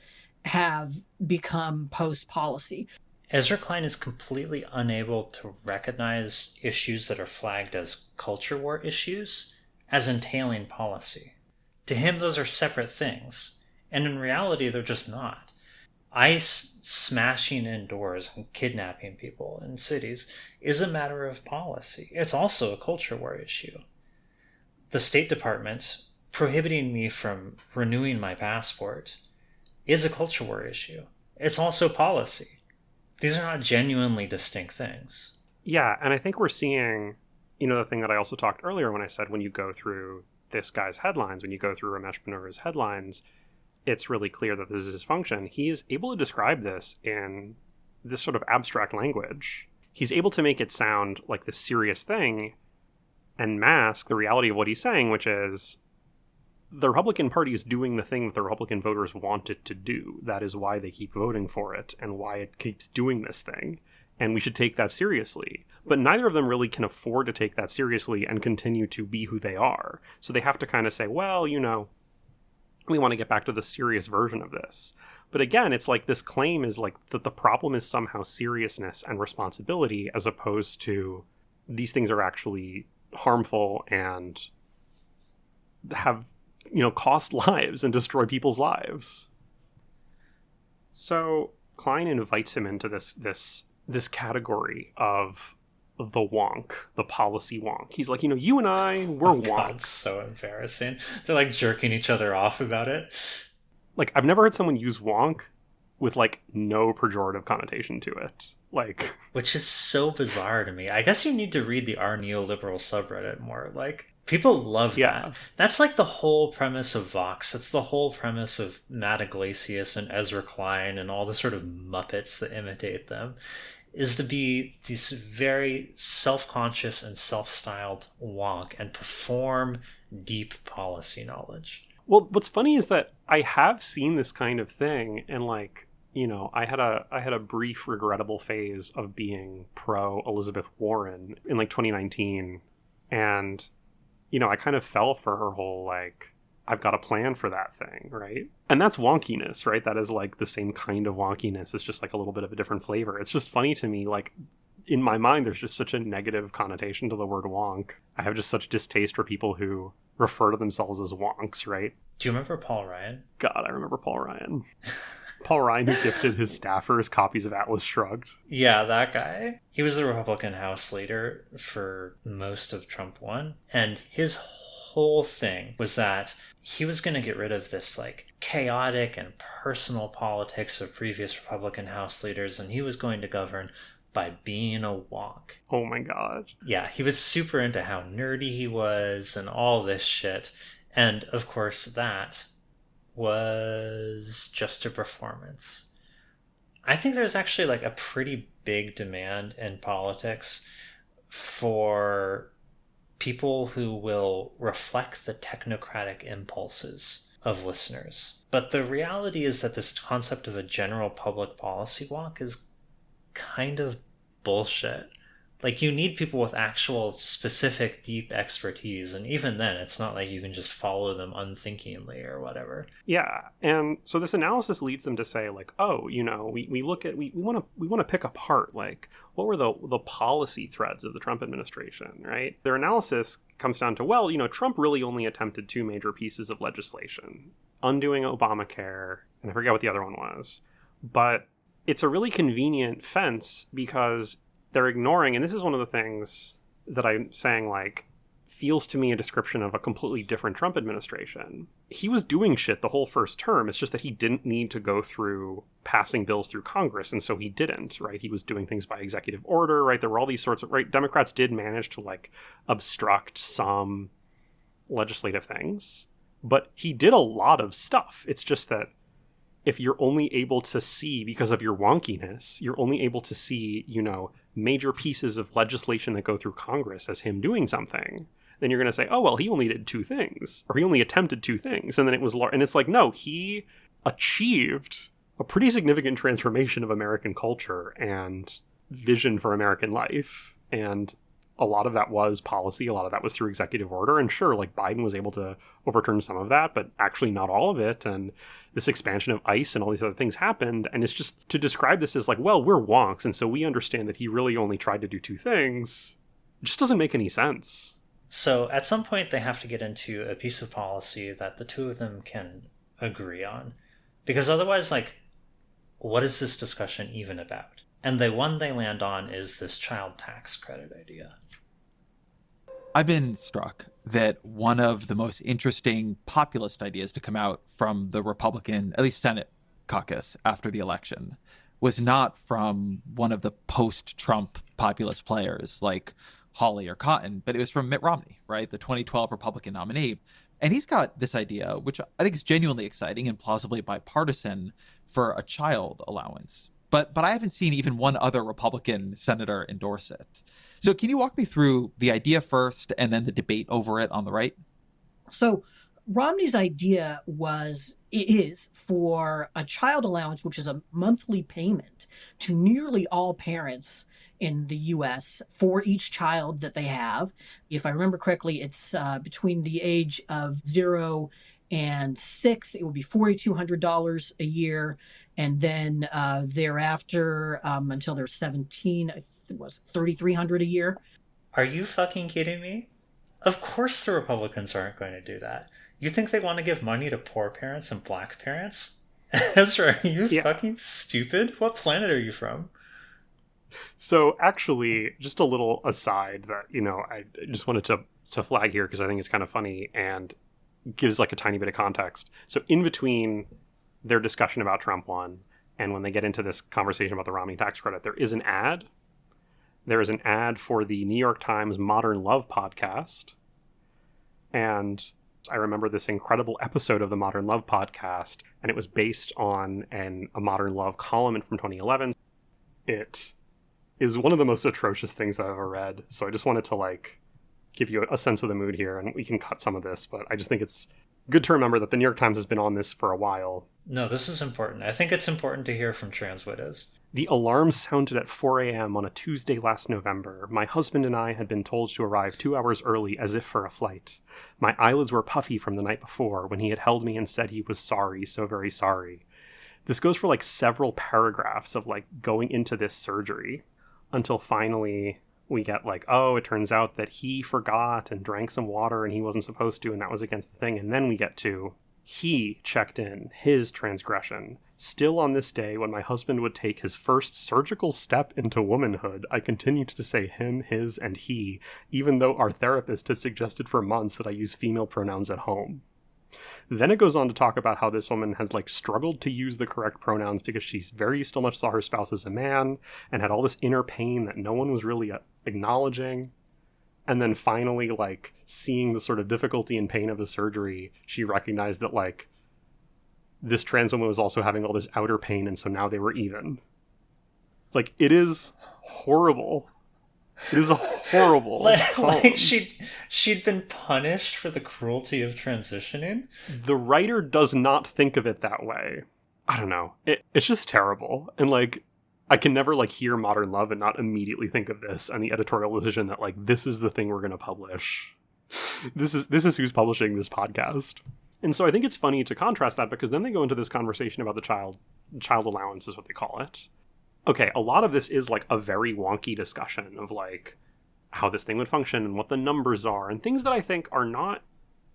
have become post-policy. Ezra Klein is completely unable to recognize issues that are flagged as culture war issues as entailing policy. To him, those are separate things. And in reality, they're just not. ICE smashing in doors and kidnapping people in cities is a matter of policy. It's also a culture war issue. The State Department prohibiting me from renewing my passport is a culture war issue. It's also policy. These are not genuinely distinct things. Yeah, and I think we're seeing, the thing that I also talked earlier when I said when you go through this guy's headlines, when you go through Ramesh Ponnura's headlines, it's really clear that this is his function. He's able to describe this in this sort of abstract language. He's able to make it sound like this serious thing and mask the reality of what he's saying, which is the Republican Party is doing the thing that the Republican voters want it to do. That is why they keep voting for it and why it keeps doing this thing. And we should take that seriously. But neither of them really can afford to take that seriously and continue to be who they are. So they have to kind of say, well, we want to get back to the serious version of this. But again, it's like this claim is like that the problem is somehow seriousness and responsibility, as opposed to these things are actually harmful and have cost lives and destroy people's lives. So Klein invites him into this category of the wonk, the policy wonk. He's like, you and I, we're wonks. God, so embarrassing. They're like jerking each other off about it. Like, I've never heard someone use wonk with like no pejorative connotation to it. Like, which is so bizarre to me. I guess you need to read the R neoliberal subreddit more. Like, people love that. That's like the whole premise of Vox. That's the whole premise of Matt Iglesias and Ezra Klein and all the sort of Muppets that imitate them. is to be this very self-conscious and self-styled wonk and perform deep policy knowledge. Well, what's funny is that I have seen this kind of thing, and like, you know, I had a brief regrettable phase of being pro Elizabeth Warren in like 2019, and you know, I kind of fell for her whole like, I've got a plan for that thing, right? And that's wonkiness, right? That is like the same kind of wonkiness. It's just like a little bit of a different flavor. It's just funny to me, like, in my mind, there's just such a negative connotation to the word wonk. I have just such distaste for people who refer to themselves as wonks, right? Do you remember Paul Ryan? God, I remember Paul Ryan. Paul Ryan, who gifted his staffers copies of Atlas Shrugged. Yeah, that guy. He was the Republican House leader for most of Trump 1. And his whole thing was that he was going to get rid of this like chaotic and personal politics of previous Republican House leaders, and he was going to govern by being a wonk. Oh my god. Yeah, he was super into how nerdy he was and all this shit. And of course that was just a performance. I think there's actually like a pretty big demand in politics for people who will reflect the technocratic impulses of listeners. But the reality is that this concept of a general public policy wonk is kind of bullshit. Like, you need people with actual specific deep expertise, and even then it's not like you can just follow them unthinkingly or whatever. Yeah, and so this analysis leads them to say like, oh, you know, we look at we want to pick apart like what were the policy threads of the Trump administration, right? Their analysis comes down to, well, you know, Trump really only attempted 2 major pieces of legislation: undoing Obamacare, and I forget what the other one was. But it's a really convenient fence because they're ignoring, and this is one of the things that I'm saying, like, feels to me a description of a completely different Trump administration. He was doing shit the whole first term. It's just that he didn't need to go through passing bills through Congress, and so he didn't, right? He was doing things by executive order, right? There were all these sorts of, right? Democrats did manage to, like, obstruct some legislative things, but he did a lot of stuff. It's just that if you're only able to see, because of your wonkiness, you're only able to see, you know, major pieces of legislation that go through Congress as him doing something, then you're going to say, oh, well, he only did 2 things, or he only attempted 2 things. And then it was, and it's like, no, he achieved a pretty significant transformation of American culture and vision for American life. And a lot of that was policy. A lot of that was through executive order. And sure, like, Biden was able to overturn some of that, but actually not all of it. And this expansion of ICE and all these other things happened. And it's just to describe this as like, well, we're wonks, and so we understand that he really only tried to do 2 things. It just doesn't make any sense. So at some point they have to get into a piece of policy that the 2 of them can agree on. Because otherwise, like, what is this discussion even about? And the one they land on is this child tax credit idea. I've been struck that one of the most interesting populist ideas to come out from the Republican, at least Senate caucus after the election, was not from one of the post-Trump populist players like Hawley or Cotton, but it was from Mitt Romney, right? The 2012 Republican nominee. And he's got this idea, which I think is genuinely exciting and plausibly bipartisan, for a child allowance. But I haven't seen even one other Republican senator endorse it. So can you walk me through the idea first and then the debate over it on the right? So Romney's idea is for a child allowance, which is a monthly payment to nearly all parents in the U.S. for each child that they have. If I remember correctly, it's between the age of 0 and 6, it would be $4,200 a year. And then thereafter, until they're 17, it was $3,300 a year. Are you fucking kidding me? Of course the Republicans aren't going to do that. You think they want to give money to poor parents and black parents? Ezra, are you fucking stupid? What planet are you from? So actually, just a little aside that, you know, I just wanted to flag here because I think it's kind of funny and gives like a tiny bit of context. So in between their discussion about Trump 1 and when they get into this conversation about the Romney tax credit, there is an ad. There is an ad for the New York Times Modern Love podcast. And I remember this incredible episode of the Modern Love podcast, and it was based on a Modern Love column from 2011. It is one of the most atrocious things I've ever read. So I just wanted to like give you a sense of the mood here, and we can cut some of this, but I just think it's good to remember that the New York Times has been on this for a while. No, this is important. I think it's important to hear from trans widows. The alarm sounded at 4 a.m. on a Tuesday last November. My husband and I had been told to arrive 2 hours early as if for a flight. My eyelids were puffy from the night before when he had held me and said he was sorry, so very sorry. This goes for like several paragraphs of like going into this surgery until finally we get like, oh, it turns out that he forgot and drank some water and he wasn't supposed to, and that was against the thing. And then we get to he checked in, his transgression. Still on this day, when my husband would take his first surgical step into womanhood, I continued to say him, his, and he, even though our therapist had suggested for months that I use female pronouns at home. Then it goes on to talk about how this woman has like struggled to use the correct pronouns because she very still much saw her spouse as a man and had all this inner pain that no one was really acknowledging. And then finally, like, seeing the sort of difficulty and pain of the surgery, she recognized that, like, this trans woman was also having all this outer pain, and so now they were even. Like, it is horrible. It is a horrible like she'd been punished for the cruelty of transitioning. The writer does not think of it that way. I don't know. It's just terrible. And, like, I can never like hear Modern Love and not immediately think of this and the editorial decision that like this is the thing we're going to publish. This is who's publishing this podcast. And so I think it's funny to contrast that because then they go into this conversation about the child allowance is what they call it. Okay, a lot of this is like a very wonky discussion of like how this thing would function and what the numbers are and things that I think are not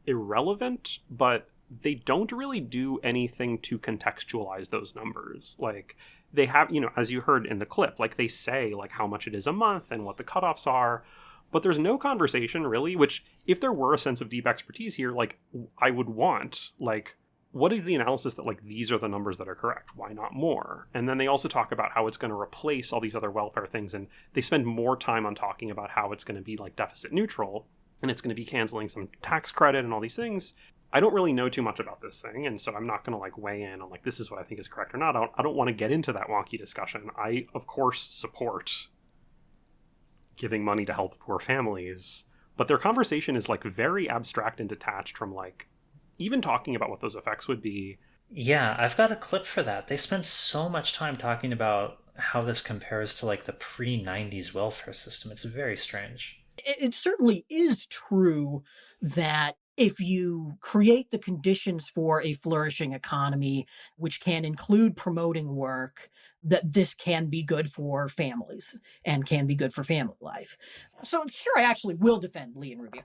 irrelevant, but they don't really do anything to contextualize those numbers. Like they have, you know, as you heard in the clip, like they say like how much it is a month and what the cutoffs are, but there's no conversation really, which if there were a sense of deep expertise here, like I would want, like, what is the analysis that like these are the numbers that are correct? Why not more? And then they also talk about how it's going to replace all these other welfare things. And they spend more time on talking about how it's going to be like deficit neutral and it's going to be canceling some tax credit and all these things. I don't really know too much about this thing, and so I'm not going to like weigh in on like this is what I think is correct or not. I don't want to get into that wonky discussion. I, of course, support giving money to help poor families, but their conversation is like very abstract and detached from like even talking about what those effects would be. Yeah, I've got a clip for that. They spend so much time talking about how this compares to like the pre-90s welfare system. It's very strange. It certainly is true that if you create the conditions for a flourishing economy, which can include promoting work, that this can be good for families and can be good for family life. So here I actually will defend Lee and Rubio.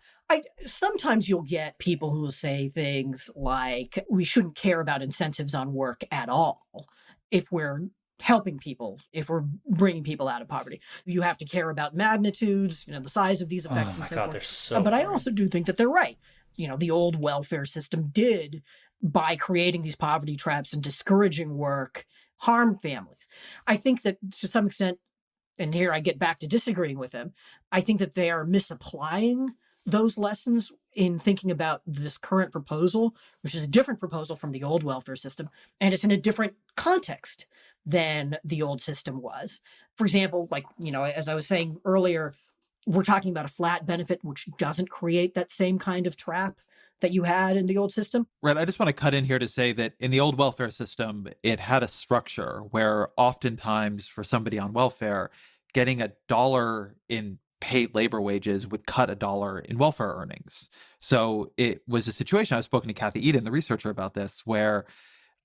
Sometimes you'll get people who will say things like, we shouldn't care about incentives on work at all if we're helping people, if we're bringing people out of poverty. You have to care about magnitudes, the size of these effects. Oh my and so God, forth. they're so But I boring. also do think that they're right. The old welfare system did, by creating these poverty traps and discouraging work, harm families. I think that to some extent, and here I get back to disagreeing with them, I think that they are misapplying those lessons in thinking about this current proposal, which is a different proposal from the old welfare system, and it's in a different context than the old system was. For example, like, as I was saying earlier, we're talking about a flat benefit, which doesn't create that same kind of trap that you had in the old system. Right. I just want to cut in here to say that in the old welfare system, it had a structure where oftentimes for somebody on welfare, getting $1 in paid labor wages would cut $1 in welfare earnings. So it was a situation, I've spoken to Kathy Eden, the researcher, about this, where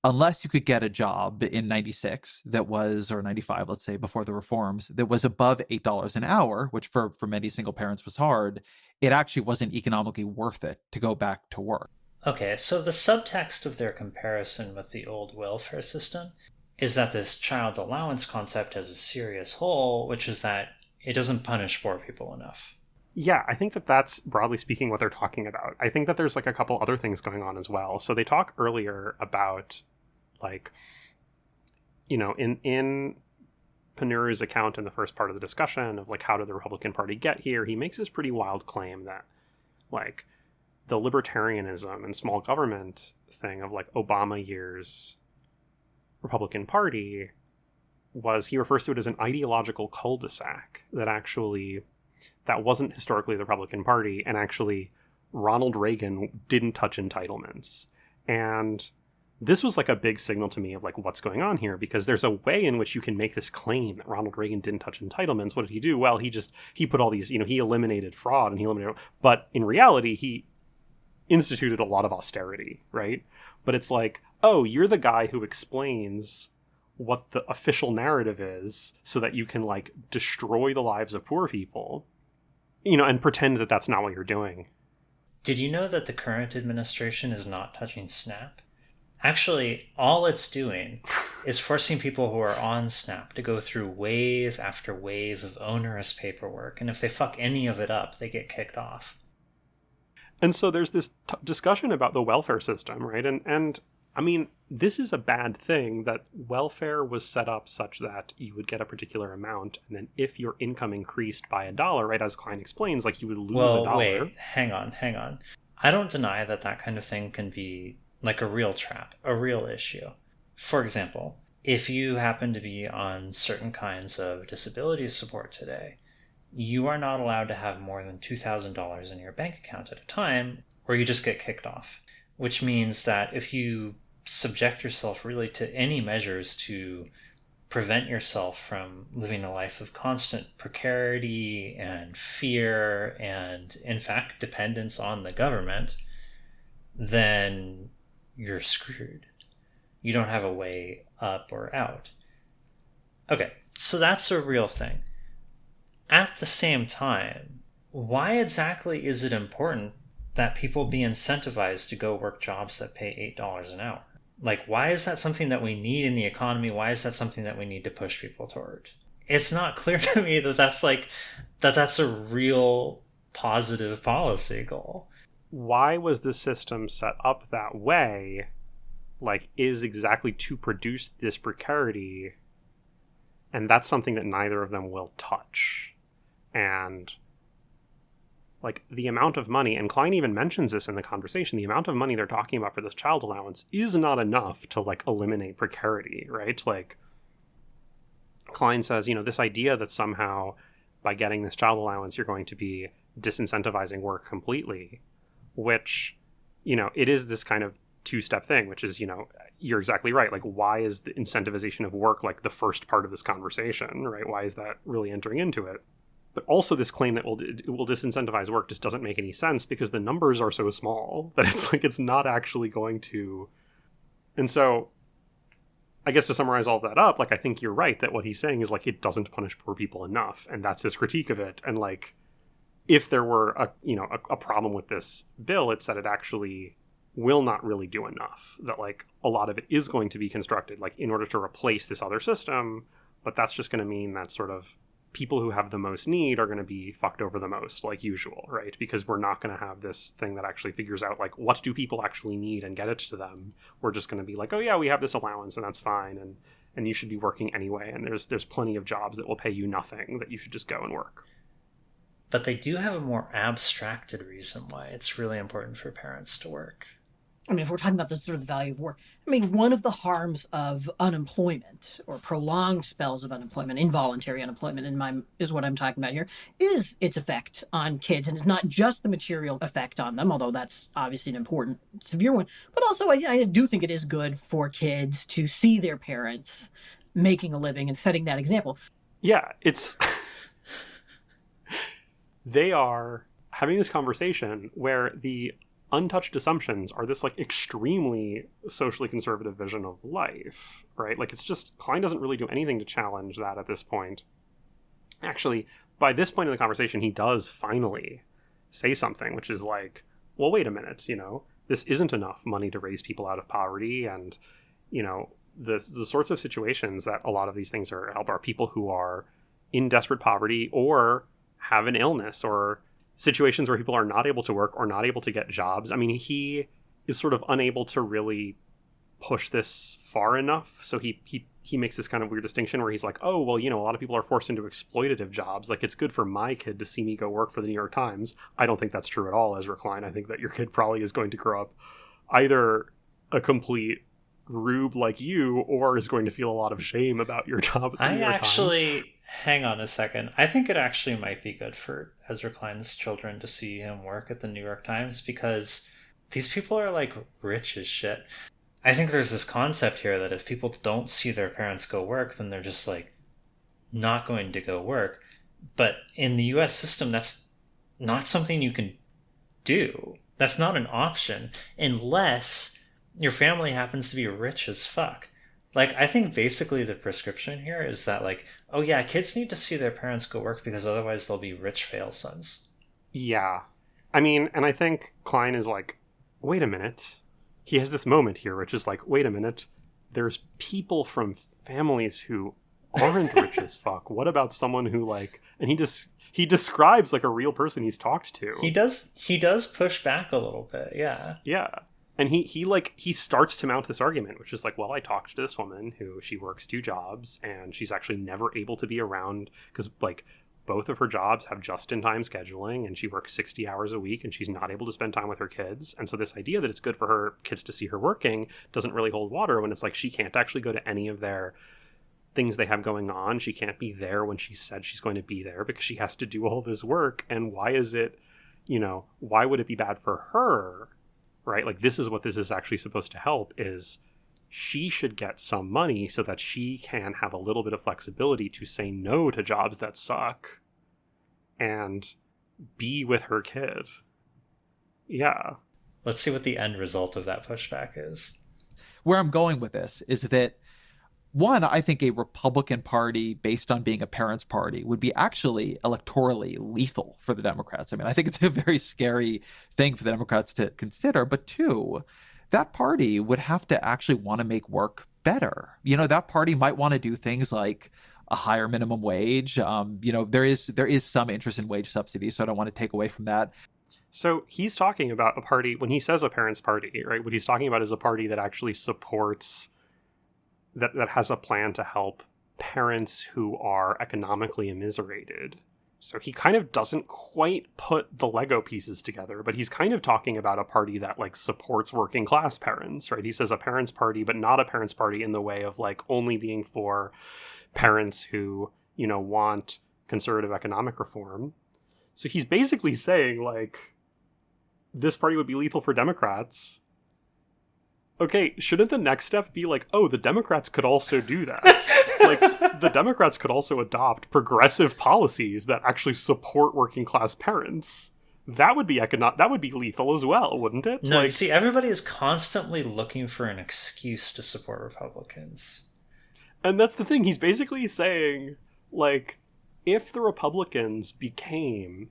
unless you could get a job in 96 that was, or 95, let's say, before the reforms, that was above $8 an hour, which for many single parents was hard, it actually wasn't economically worth it to go back to work. Okay, so the subtext of their comparison with the old welfare system is that this child allowance concept has a serious hole, which is that it doesn't punish poor people enough. Yeah, I think that that's broadly speaking what they're talking about. I think that there's like a couple other things going on as well. So they talk earlier about like, in Panuru's account in the first part of the discussion of like, how did the Republican Party get here? He makes this pretty wild claim that like the libertarianism and small government thing of like Obama years Republican Party was he refers to it as an ideological cul-de-sac that wasn't historically the Republican Party, and actually Ronald Reagan didn't touch entitlements. And this was like a big signal to me of like what's going on here, because there's a way in which you can make this claim that Ronald Reagan didn't touch entitlements. What did he do? Well, he put all these, he eliminated fraud and but in reality, he instituted a lot of austerity, right? But it's like, oh, you're the guy who explains what the official narrative is so that you can like destroy the lives of poor people, and pretend that that's not what you're doing. Did you know that the current administration is not touching SNAP? Actually, all it's doing is forcing people who are on SNAP to go through wave after wave of onerous paperwork, and if they fuck any of it up, they get kicked off. And so there's this discussion about the welfare system, right? And I mean, this is a bad thing, that welfare was set up such that you would get a particular amount, and then if your income increased by $1, right, as Klein explains, like you would lose $1. Wait, hang on. I don't deny that kind of thing can be like a real trap, a real issue. For example, if you happen to be on certain kinds of disability support today, you are not allowed to have more than $2,000 in your bank account at a time, or you just get kicked off. Which means that if you subject yourself really to any measures to prevent yourself from living a life of constant precarity and fear and, in fact, dependence on the government, then you're screwed. You don't have a way up or out. Okay, so that's a real thing. At the same time, why exactly is it important that people be incentivized to go work jobs that pay $8 an hour? Like, why is that something that we need in the economy? Why is that something that we need to push people toward? It's not clear to me that's a real positive policy goal. Why was the system set up that way? Like, is exactly to produce this precarity, and that's something that neither of them will touch. And like the amount of money, and Klein even mentions this in the conversation, the amount of money they're talking about for this child allowance is not enough to like eliminate precarity, right? Like Klein says, this idea that somehow by getting this child allowance, you're going to be disincentivizing work completely, which, it is this kind of two-step thing, which is, you're exactly right. Like, why is the incentivization of work like the first part of this conversation, right? Why is that really entering into it? But also this claim that it will disincentivize work just doesn't make any sense, because the numbers are so small that it's like it's not actually going to. And so I guess to summarize all of that up, like, I think you're right that what he's saying is like it doesn't punish poor people enough, and that's his critique of it. And like, if there were a problem with this bill, it's that it actually will not really do enough. That like a lot of it is going to be constructed like in order to replace this other system, but that's just going to mean that sort of people who have the most need are going to be fucked over the most, like usual, right? Because we're not going to have this thing that actually figures out like what do people actually need and get it to them. We're just going to be like, oh yeah, we have this allowance and that's fine, and you should be working anyway, and there's plenty of jobs that will pay you nothing that you should just go and work. But they do have a more abstracted reason why it's really important for parents to work. I mean, if we're talking about the sort of the value of work, I mean, one of the harms of unemployment or prolonged spells of unemployment, involuntary unemployment is what I'm talking about here, is its effect on kids. And it's not just the material effect on them, although that's obviously an important, severe one, but also I do think it is good for kids to see their parents making a living and setting that example. Yeah, it's... They are having this conversation where the untouched assumptions are this like extremely socially conservative vision of life, right? Like, it's just, Klein doesn't really do anything to challenge that at this point. Actually, by this point in the conversation, he does finally say something, which is like, well, wait a minute, this isn't enough money to raise people out of poverty. And, the sorts of situations that a lot of these things help are people who are in desperate poverty or have an illness, or situations where people are not able to work or not able to get jobs. I mean, he is sort of unable to really push this far enough. So he makes this kind of weird distinction where he's like, oh, well, a lot of people are forced into exploitative jobs. Like, it's good for my kid to see me go work for the New York Times. I don't think that's true at all, Ezra Klein. I think that your kid probably is going to grow up either a complete rube like you, or is going to feel a lot of shame about your job at the New York Times. Hang on a second. I think it actually might be good for Ezra Klein's children to see him work at the New York Times, because these people are like rich as shit. I think there's this concept here that if people don't see their parents go work, then they're just like not going to go work. But in the US system, that's not something you can do. That's not an option unless your family happens to be rich as fuck. Like, I think basically the prescription here is that, like, oh yeah, kids need to see their parents go work because otherwise they'll be rich fail sons. Yeah. I mean, and I think Klein is like, wait a minute. He has this moment here, which is like, wait a minute. There's people from families who aren't rich as fuck. What about someone who, like, and he describes like a real person he's talked to. He does push back a little bit, yeah. Yeah. And he starts to mount this argument, which is like, well, I talked to this woman who she works 2 jobs and she's actually never able to be around because, like, both of her jobs have just-in-time scheduling and she works 60 hours a week and she's not able to spend time with her kids. And so this idea that it's good for her kids to see her working doesn't really hold water when it's like she can't actually go to any of their things they have going on. She can't be there when she said she's going to be there because she has to do all this work. And why is it, why would it be bad for her? Right? Like, this is what this is actually supposed to help, is she should get some money so that she can have a little bit of flexibility to say no to jobs that suck and be with her kid. Yeah. Let's see what the end result of that pushback is. Where I'm going with this is that, one, I think a Republican Party based on being a parents' party would be actually electorally lethal for the Democrats. I mean, I think it's a very scary thing for the Democrats to consider. But 2, that party would have to actually want to make work better. That party might want to do things like a higher minimum wage. There is some interest in wage subsidies, so I don't want to take away from that. So he's talking about a party, when he says a parents' party, right? What he's talking about is a party that actually supports, that has a plan to help parents who are economically immiserated. So he kind of doesn't quite put the Lego pieces together, but he's kind of talking about a party that, like, supports working class parents, right? He says a parents' party, but not a parents' party in the way of, like, only being for parents who, want conservative economic reform. So he's basically saying, like, this party would be lethal for Democrats. Okay, shouldn't the next step be like, oh, the Democrats could also do that? Like, the Democrats could also adopt progressive policies that actually support working class parents. That would be lethal as well, wouldn't it? No, you see, everybody is constantly looking for an excuse to support Republicans. And that's the thing. He's basically saying, like, if the Republicans became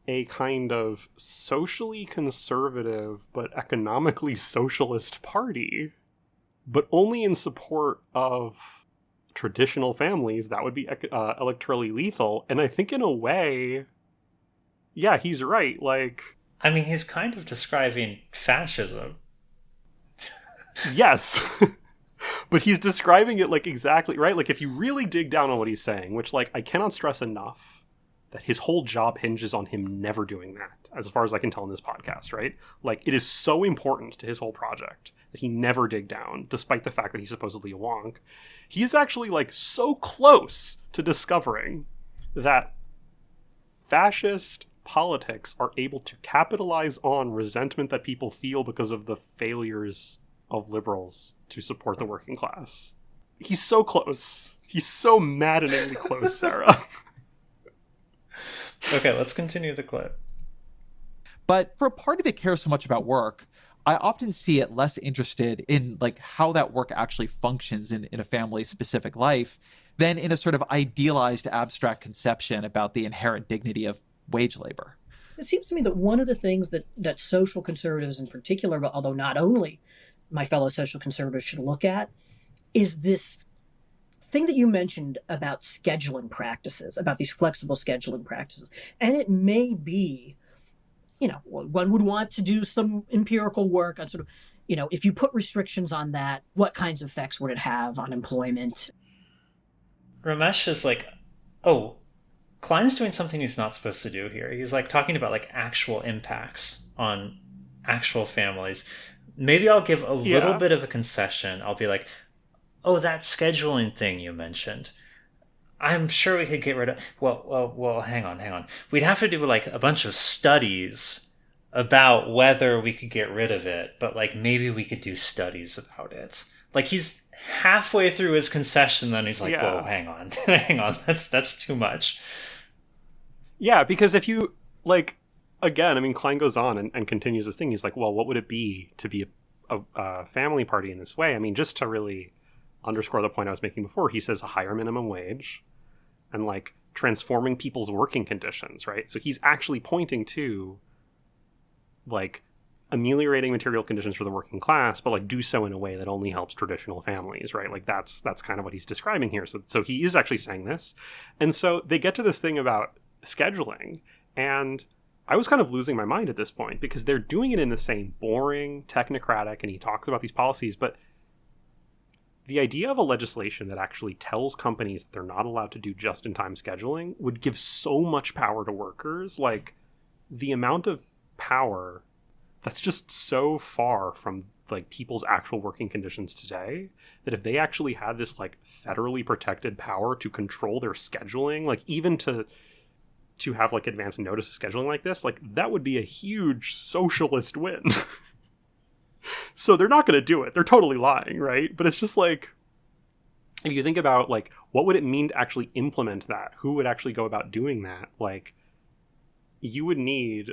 a kind of socially conservative but economically socialist party, but only in support of traditional families, that would be electorally lethal. And I think in a way, yeah, he's right. Like, I mean, he's kind of describing fascism. Yes. But he's describing it, like, exactly, right? Like, if you really dig down on what he's saying, which, like, I cannot stress enough, that his whole job hinges on him never doing that, as far as I can tell in this podcast, right? Like, it is so important to his whole project that he never dig down, despite the fact that he's supposedly a wonk. He is actually, like, so close to discovering that fascist politics are able to capitalize on resentment that people feel because of the failures of liberals to support the working class. He's so close. He's so maddeningly close, Sarah. Okay, let's continue the clip. But for a party that cares so much about work, I often see it less interested in, like, how that work actually functions in a family's specific life than in a sort of idealized abstract conception about the inherent dignity of wage labor. It seems to me that one of the things that social conservatives in particular, but although not only my fellow social conservatives, should look at is this thing that you mentioned about scheduling practices, about these flexible scheduling practices. And it may be, one would want to do some empirical work on sort of, if you put restrictions on that, what kinds of effects would it have on employment? Ramesh is like, oh, Klein's doing something he's not supposed to do here. He's, like, talking about, like, actual impacts on actual families. Maybe I'll give a little Yeah. bit of a concession. I'll be like, oh, that scheduling thing you mentioned. I'm sure we could get rid of. Well. Hang on. We'd have to do like a bunch of studies about whether we could get rid of it, but like maybe we could do studies about it. Like he's halfway through his concession, then he's like, Yeah. whoa, hang on, hang on, that's too much. Yeah, because if you, like, again, I mean, Klein goes on and continues this thing. He's like, well, what would it be to be a family party in this way? I mean, just to really underscore the point I was making before, he says a higher minimum wage and, like, transforming people's working conditions, right? So he's actually pointing to, like, ameliorating material conditions for the working class, but, like, do so in a way that only helps traditional families, right? Like, that's kind of what he's describing here. So he is actually saying this. And so they get to this thing about scheduling, and I was kind of losing my mind at this point because they're doing it in the same boring, technocratic, and he talks about these policies, but the idea of a legislation that actually tells companies that they're not allowed to do just-in-time scheduling would give so much power to workers. Like, the amount of power that's just so far from, like, people's actual working conditions today, that if they actually had this, like, federally protected power to control their scheduling, like, even to have, like, advance notice of scheduling like this, like, that would be a huge socialist win. So they're not going to do it. They're totally lying, right? But it's just like, if you think about, like, what would it mean to actually implement that? Who would actually go about doing that? Like, you would need,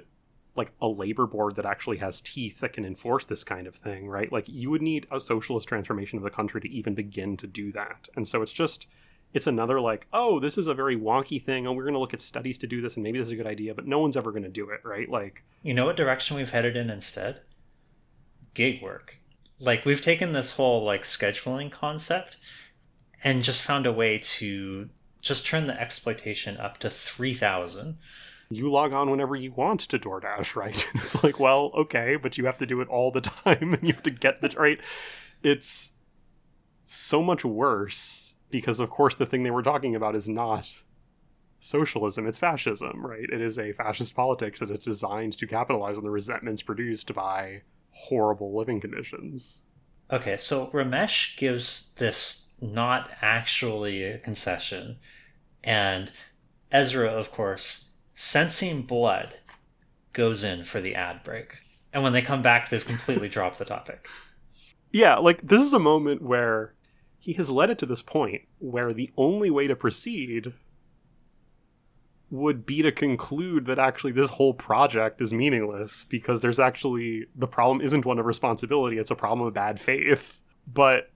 like, a labor board that actually has teeth that can enforce this kind of thing, right? Like, you would need a socialist transformation of the country to even begin to do that. And so it's another, like, oh, this is a very wonky thing, and we're going to look at studies to do this, and maybe this is a good idea, but no one's ever going to do it, right? Like, You know what direction we've headed in instead? Gig work. Like, we've taken this whole, like, scheduling concept and just found a way to just turn the exploitation up to 3,000. you log on whenever you want to DoorDash, right? It's like, well, okay, but you have to do it all the time, and you have to get the, right? It's so much worse, because, of course, the thing they were talking about is not socialism, it's fascism, right? It is a fascist politics that is designed to capitalize on the resentments produced by horrible living conditions. Okay, so Ramesh gives this not actually a concession, and Ezra, of course, sensing blood, goes in for the ad break. And when they come back, they've completely dropped the topic. Yeah, like, this is a moment where he has led it to this point where the only way to proceed would be to conclude that actually this whole project is meaningless, because there's actually, the problem isn't one of responsibility, it's a problem of bad faith. But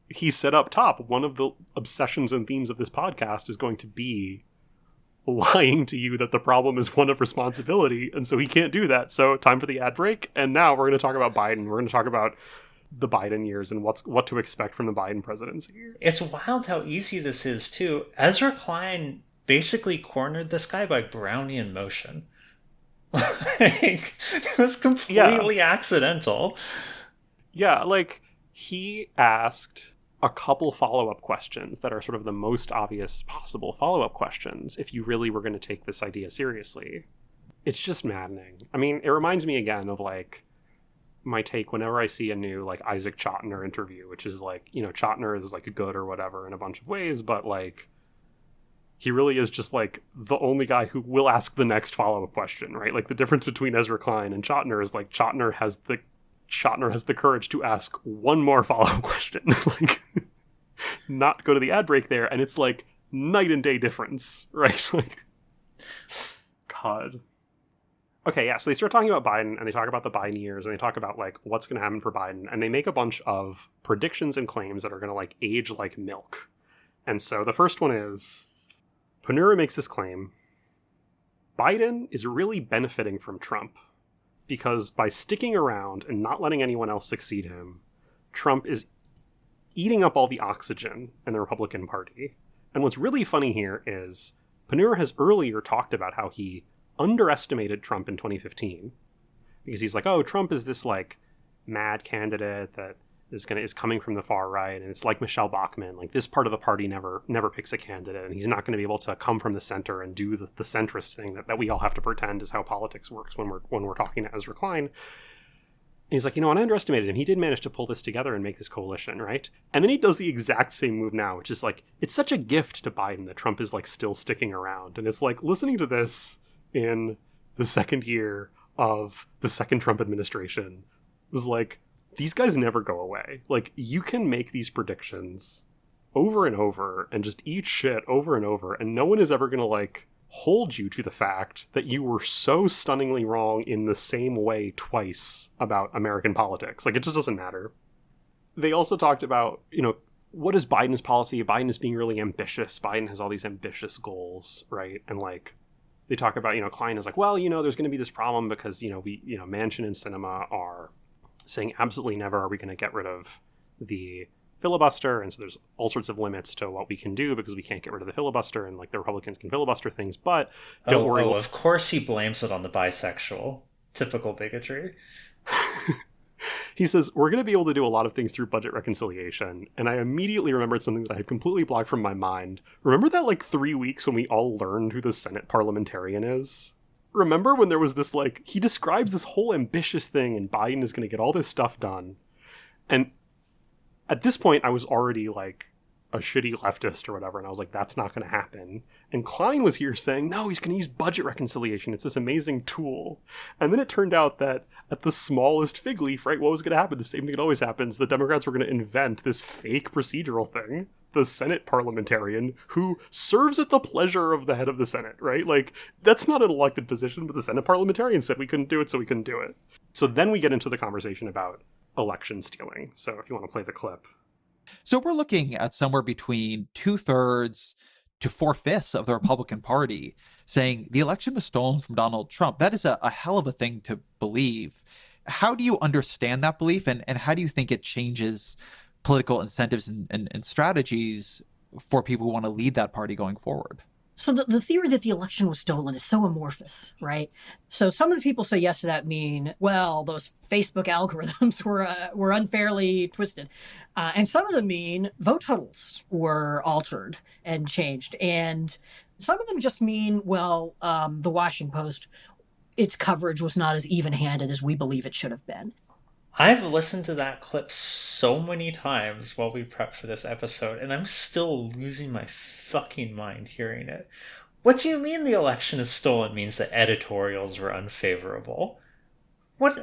he said up top, one of the obsessions and themes of this podcast is going to be lying to you that the problem is one of responsibility, and so he can't do that. So time for the ad break, and now we're going to talk about Biden. We're going to talk about the Biden years and what to expect from the Biden presidency. It's wild how easy this is, too. Ezra Klein basically cornered this guy by Brownian motion. Like, it was completely accidental. Yeah, like, he asked a couple follow-up questions that are sort of the most obvious possible follow-up questions if you really were going to take this idea seriously. It's just maddening. I mean, it reminds me again of, like, my take whenever I see a new, like, Isaac Chotiner interview, which is, like, you know, Chotiner is, like, good or whatever in a bunch of ways, but, like, he really is just, like, the only guy who will ask the next follow-up question, right? Like, the difference between Ezra Klein and Chotiner is, like, Chotiner has the courage to ask one more follow-up question. Like, not go to the ad break there, and it's, like, night and day difference, right? Like, God. Okay, yeah, so they start talking about Biden, and they talk about the Biden years, and they talk about, like, what's going to happen for Biden, and they make a bunch of predictions and claims that are going to, like, age like milk. And so the first one is, Panura makes this claim, Biden is really benefiting from Trump, because by sticking around and not letting anyone else succeed him, Trump is eating up all the oxygen in the Republican Party. And what's really funny here is Panura has earlier talked about how he underestimated Trump in 2015, because he's like, oh, Trump is this, like, mad candidate that is coming from the far right, and it's like Michelle Bachmann, like, this part of the party never picks a candidate, and he's not going to be able to come from the center and do the centrist thing that we all have to pretend is how politics works when we're talking to Ezra Klein. he's like, and I underestimated him. He did manage to pull this together and make this coalition, right? And then he does the exact same move now, which is like, it's such a gift to Biden that Trump is like still sticking around. And it's like listening to this in the second year of the second Trump administration was like, these guys never go away. Like, you can make these predictions over and over and just eat shit over and over, and no one is ever going to like hold you to the fact that you were so stunningly wrong in the same way twice about American politics. Like, it just doesn't matter. They also talked about, what is Biden's policy? Biden is being really ambitious. Biden has all these ambitious goals, right? And like, they talk about, Klein is like, well, there's going to be this problem because, Manchin and Sinema are saying absolutely never are we going to get rid of the filibuster, and so there's all sorts of limits to what we can do because we can't get rid of the filibuster, and like the Republicans can filibuster things, but don't worry. Of course he blames it on the bisexual. Typical bigotry. He says, we're going to be able to do a lot of things through budget reconciliation, and I immediately remembered something that I had completely blocked from my mind. Remember that like 3 weeks when we all learned who the Senate parliamentarian is? Remember when there was this like, he describes this whole ambitious thing and Biden is going to get all this stuff done, and at this point, I was already like a shitty leftist or whatever, and I was like, that's not going to happen. And Klein was here saying, no, he's going to use budget reconciliation. It's this amazing tool. And then it turned out that at the smallest fig leaf, right, what was going to happen? The same thing that always happens. The Democrats were going to invent this fake procedural thing, the Senate parliamentarian, who serves at the pleasure of the head of the Senate, right? Like, that's not an elected position, but the Senate parliamentarian said we couldn't do it, so we couldn't do it. So then we get into the conversation about election stealing. So if you want to play the clip. So we're looking at somewhere between 2/3 to 4/5 of the Republican Party saying the election was stolen from Donald Trump. That is a hell of a thing to believe. How do you understand that belief, and how do you think it changes political incentives and strategies for people who want to lead that party going forward? So the theory that the election was stolen is so amorphous, right? So some of the people say yes to that mean, well, those Facebook algorithms were unfairly twisted. And some of them mean vote totals were altered and changed. And some of them just mean, well, the Washington Post, its coverage was not as even-handed as we believe it should have been. I've listened to that clip so many times while we prep for this episode, and I'm still losing my fucking mind hearing it. What do you mean the election is stolen means the editorials were unfavorable? What?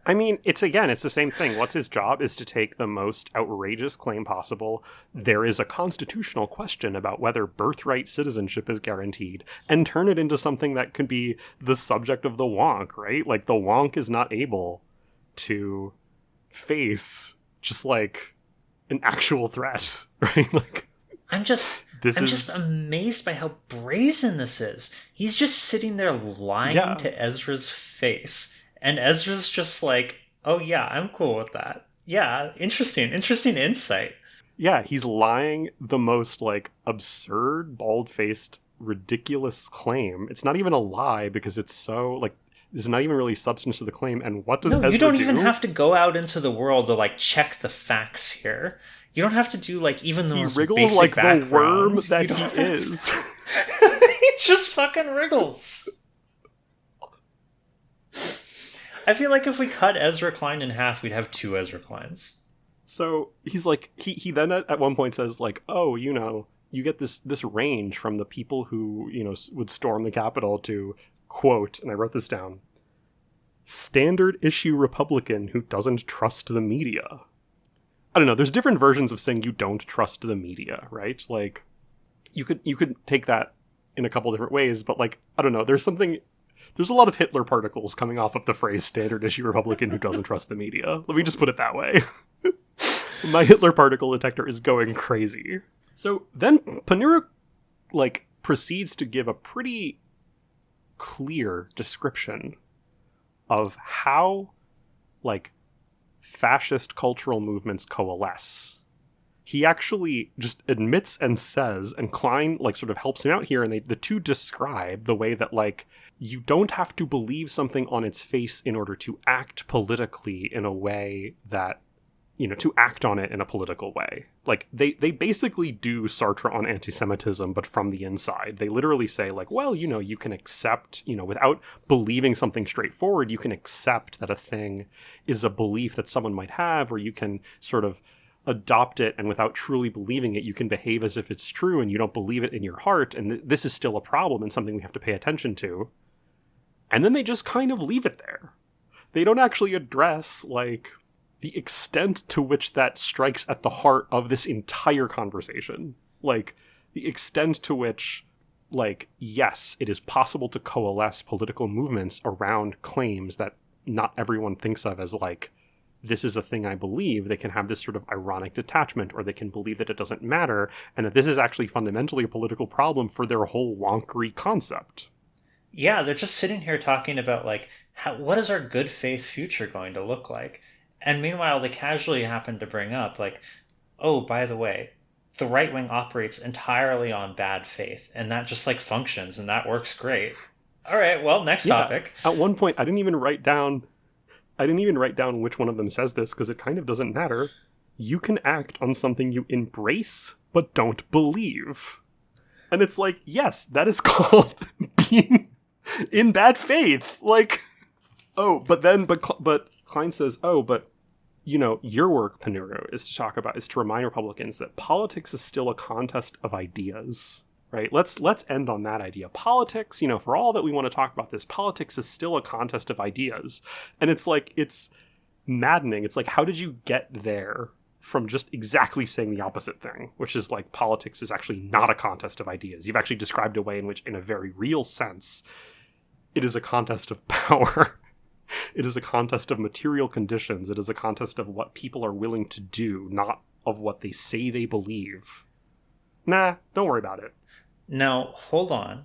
I mean, it's the same thing. What's his job is to take the most outrageous claim possible. There is a constitutional question about whether birthright citizenship is guaranteed, and turn it into something that could be the subject of the wonk, right? Like, the wonk is not able to face just like an actual threat, right? Like, I'm just amazed by how brazen this is. He's just sitting there lying to Ezra's face. And Ezra's just like, oh yeah, I'm cool with that. Yeah, interesting insight. Yeah, he's lying the most like absurd, bald-faced, ridiculous claim. It's not even a lie because it's so like there's not even really substance to the claim. And what does Ezra do? You don't even have to go out into the world to like check the facts here. You don't have to do like even the most basic wriggles like background. The worm that he is. He just fucking wriggles. I feel like if we cut Ezra Klein in half, we'd have 2 Ezra Kleins. So he's like, he then at one point says like, oh, you get this range from the people who, would storm the Capitol to, quote, and I wrote this down, standard issue Republican who doesn't trust the media. I don't know. There's different versions of saying you don't trust the media, right? Like, you could take that in a couple different ways, but like, I don't know. There's a lot of Hitler particles coming off of the phrase standard issue Republican who doesn't trust the media. Let me just put it that way. My Hitler particle detector is going crazy. So then Panura, like, proceeds to give a pretty clear description of how, like, fascist cultural movements coalesce. He actually just admits and says, and Klein, like, sort of helps him out here, and the two describe the way that, like, you don't have to believe something on its face in order to act politically in a way that to act on it in a political way. Like, they basically do Sartre on anti-Semitism, but from the inside. They literally say, like, well, you can accept, without believing something straightforward, you can accept that a thing is a belief that someone might have, or you can sort of adopt it, and without truly believing it, you can behave as if it's true, and you don't believe it in your heart, and this is still a problem and something we have to pay attention to. And then they just kind of leave it there. They don't actually address, like, the extent to which that strikes at the heart of this entire conversation. Like, the extent to which, like, yes, it is possible to coalesce political movements around claims that not everyone thinks of as, like, this is a thing I believe. They can have this sort of ironic detachment, or they can believe that it doesn't matter, and that this is actually fundamentally a political problem for their whole wonkery concept. Yeah, they're just sitting here talking about, like, what is our good faith future going to look like? And meanwhile, they casually happen to bring up, like, oh, by the way, the right wing operates entirely on bad faith, and that just, like, functions, and that works great. All right, well, next topic. At one point, I didn't even write down which one of them says this, because it kind of doesn't matter. You can act on something you embrace, but don't believe. And it's like, yes, that is called being in bad faith. Like, but Klein says, but your work, Panuru, is to remind Republicans that politics is still a contest of ideas, right? Let's end on that idea. Politics, for all that we want to talk about this, politics is still a contest of ideas. And it's like, it's maddening. It's like, how did you get there from just exactly saying the opposite thing, which is like, politics is actually not a contest of ideas. You've actually described a way in which, in a very real sense, it is a contest of power. It is a contest of material conditions. It is a contest of what people are willing to do, not of what they say they believe. Nah, don't worry about it. Now, hold on.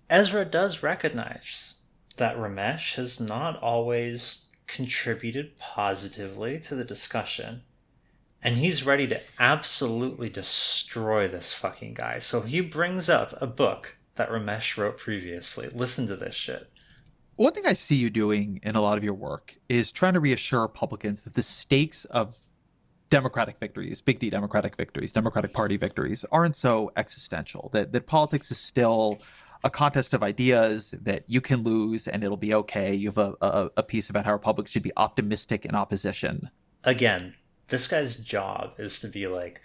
Ezra does recognize that Ramesh has not always contributed positively to the discussion. And he's ready to absolutely destroy this fucking guy. So he brings up a book that Ramesh wrote previously. Listen to this shit. One thing I see you doing in a lot of your work is trying to reassure Republicans that the stakes of Democratic victories, big D Democratic victories, Democratic Party victories, aren't so existential, that politics is still a contest of ideas, that you can lose and it'll be okay. You have a piece about how Republicans should be optimistic in opposition. Again, this guy's job is to be like,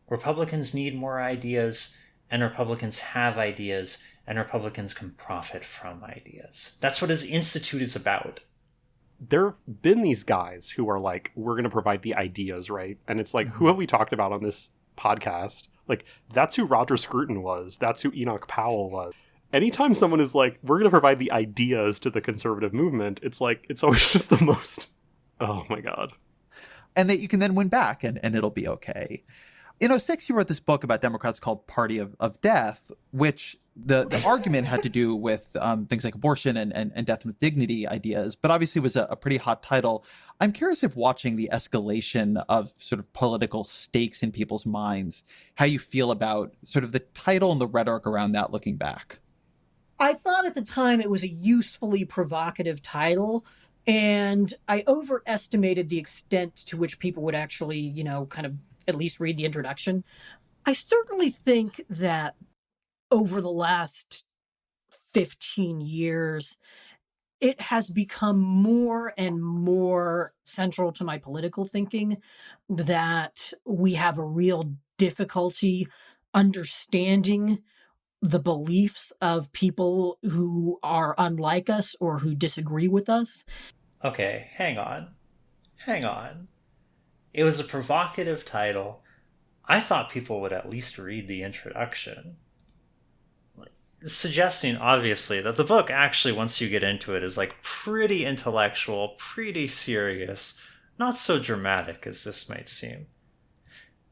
Republicans need more ideas, and Republicans have ideas, and Republicans can profit from ideas. That's what his institute is about. There have been these guys who are like, we're going to provide the ideas, right? And it's like, who have we talked about on this podcast? Like, that's who Roger Scruton was. That's who Enoch Powell was. Anytime someone is like, we're going to provide the ideas to the conservative movement, it's like, it's always just the most, oh my God. And that you can then win back and it'll be okay. In 2006, you wrote this book about Democrats called Party of Death, which the argument had to do with things like abortion and death with dignity ideas, but obviously was a pretty hot title. I'm curious if watching the escalation of sort of political stakes in people's minds, how you feel about sort of the title and the rhetoric around that looking back. I thought at the time it was a usefully provocative title, and I overestimated the extent to which people would actually, kind of at least read the introduction. I certainly think that over the last 15 years, it has become more and more central to my political thinking that we have a real difficulty understanding the beliefs of people who are unlike us or who disagree with us. Okay, hang on. It was a provocative title. I thought people would at least read the introduction. Suggesting, obviously, that the book actually, once you get into it, is like pretty intellectual, pretty serious, not so dramatic as this might seem.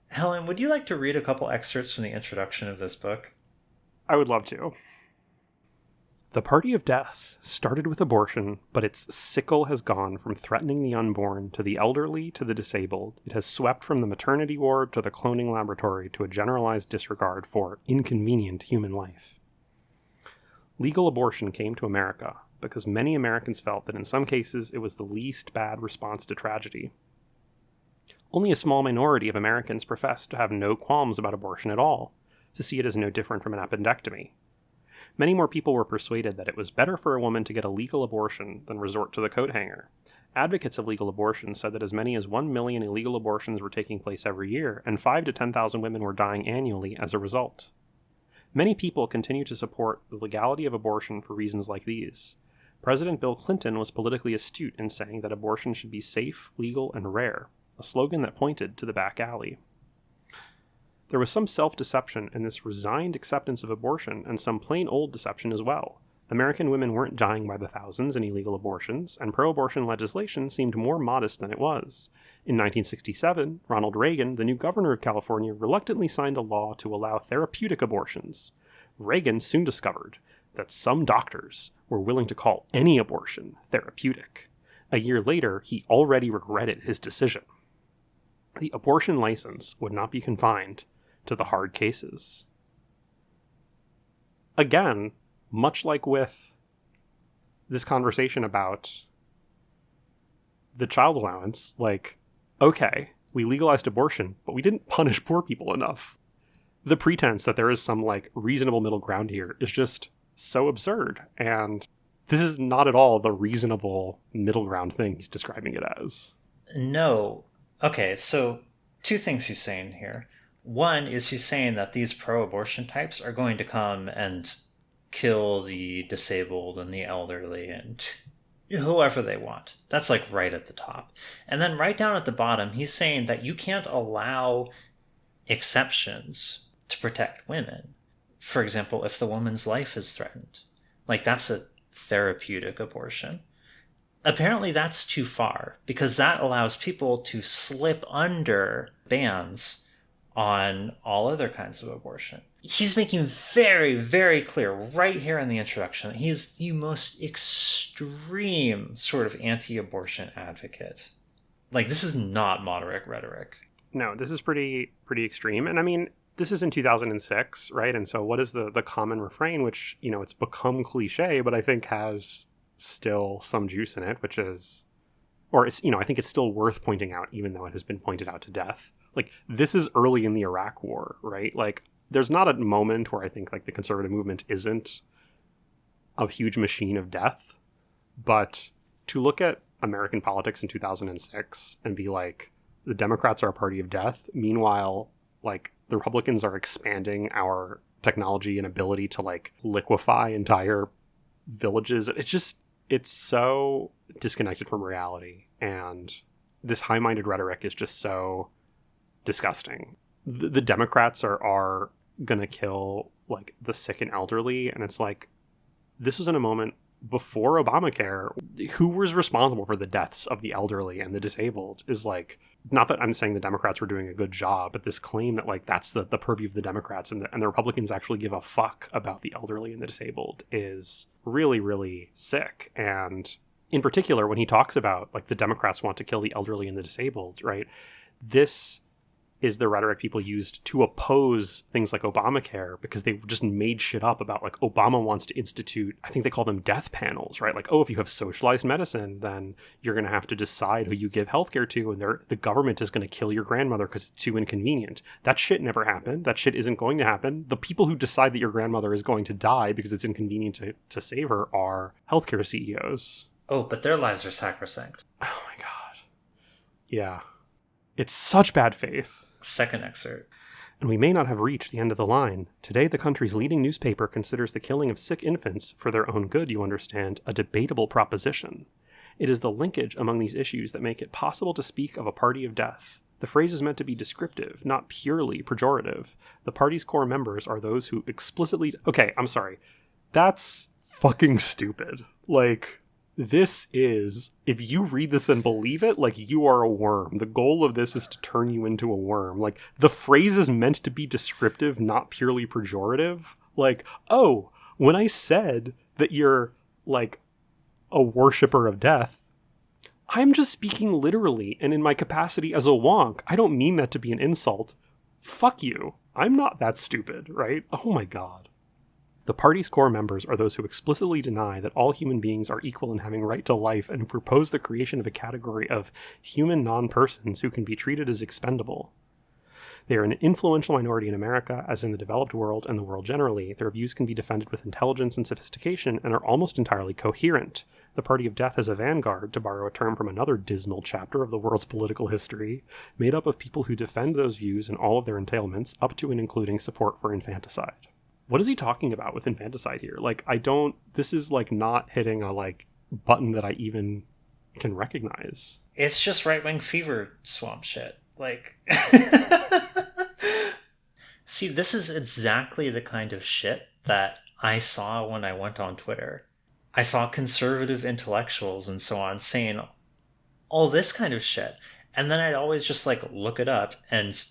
Helen, would you like to read a couple excerpts from the introduction of this book? I would love to. The Party of Death started with abortion, but its sickle has gone from threatening the unborn to the elderly to the disabled. It has swept from the maternity ward to the cloning laboratory to a generalized disregard for inconvenient human life. Legal abortion came to America because many Americans felt that in some cases it was the least bad response to tragedy. Only a small minority of Americans profess to have no qualms about abortion at all, to see it as no different from an appendectomy. Many more people were persuaded that it was better for a woman to get a legal abortion than resort to the coat hanger. Advocates of legal abortion said that as many as 1 million illegal abortions were taking place every year, and 5,000 to 10,000 women were dying annually as a result. Many people continue to support the legality of abortion for reasons like these. President Bill Clinton was politically astute in saying that abortion should be safe, legal, and rare, a slogan that pointed to the back alley. There was some self-deception in this resigned acceptance of abortion, and some plain old deception as well. American women weren't dying by the thousands in illegal abortions, and pro-abortion legislation seemed more modest than it was. In 1967, Ronald Reagan, the new governor of California, reluctantly signed a law to allow therapeutic abortions. Reagan soon discovered that some doctors were willing to call any abortion therapeutic. A year later, he already regretted his decision. The abortion license would not be confined to the hard cases. Again, much like with this conversation about the child allowance, like, okay, we legalized abortion, but we didn't punish poor people enough. The pretense that there is some, like, reasonable middle ground here is just so absurd, and this is not at all the reasonable middle ground thing he's describing it as. No. Okay, so 2 things he's saying here. One is he's saying that these pro-abortion types are going to come and kill the disabled and the elderly and whoever they want. That's like right at the top. And then right down at the bottom, he's saying that you can't allow exceptions to protect women. For example, if the woman's life is threatened. Like, that's a therapeutic abortion. Apparently that's too far, because that allows people to slip under bans on all other kinds of abortion. He's making very, very clear right here in the introduction that he is the most extreme sort of anti-abortion advocate. Like, this is not moderate rhetoric. No, this is pretty extreme. And I mean, this is in 2006, right? And so what is the common refrain, which, you know, it's become cliche, but I think has still some juice in it, which is, or it's, you know, I think it's still worth pointing out, even though it has been pointed out to death. Like, this is early in the Iraq War, right? Like, there's not a moment where I think, like, the conservative movement isn't a huge machine of death. But to look at American politics in 2006 and be like, the Democrats are a party of death. Meanwhile, like, the Republicans are expanding our technology and ability to, like, liquefy entire villages. It's so disconnected from reality. And this high-minded rhetoric is just so disgusting. The Democrats are gonna kill, like, the sick and elderly, and it's like, this was in a moment before Obamacare. Who was responsible for the deaths of the elderly and the disabled is, like, not that I'm saying the Democrats were doing a good job, but this claim that, like, that's the purview of the Democrats and the Republicans actually give a fuck about the elderly and the disabled is really, really sick. And in particular, when he talks about, like, the Democrats want to kill the elderly and the disabled, right? This is the rhetoric people used to oppose things like Obamacare, because they just made shit up about, like, Obama wants to institute, I think they call them death panels, right? Like, oh, if you have socialized medicine, then you're going to have to decide who you give healthcare to, and the government is going to kill your grandmother because it's too inconvenient. That shit never happened. That shit isn't going to happen. The people who decide that your grandmother is going to die because it's inconvenient to save her are healthcare CEOs. Oh, but their lives are sacrosanct. Oh my God. Yeah. It's such bad faith. Second excerpt. And we may not have reached the end of the line. Today, the country's leading newspaper considers the killing of sick infants, for their own good, you understand, a debatable proposition. It is the linkage among these issues that make it possible to speak of a party of death. The phrase is meant to be descriptive, not purely pejorative. The party's core members are those who explicitly... Okay, I'm sorry. That's fucking stupid. Like... This is, if you read this and believe it, like, you are a worm. The goal of this is to turn you into a worm. Like, the phrase is meant to be descriptive, not purely pejorative. Like, oh, when I said that you're, like, a worshiper of death, I'm just speaking literally and in my capacity as a wonk. I don't mean that to be an insult. Fuck you. I'm not that stupid, right? Oh my God. The party's core members are those who explicitly deny that all human beings are equal in having right to life and who propose the creation of a category of human non-persons who can be treated as expendable. They are an influential minority in America, as in the developed world and the world generally. Their views can be defended with intelligence and sophistication and are almost entirely coherent. The Party of Death is a vanguard, to borrow a term from another dismal chapter of the world's political history, made up of people who defend those views and all of their entailments, up to and including support for infanticide. What is he talking about with infanticide here? Like, this is like not hitting a like button that I even can recognize. It's just right-wing fever swamp shit. Like, see, this is exactly the kind of shit that I saw when I went on Twitter. I saw conservative intellectuals and so on saying all this kind of shit. And then I'd always just like look it up and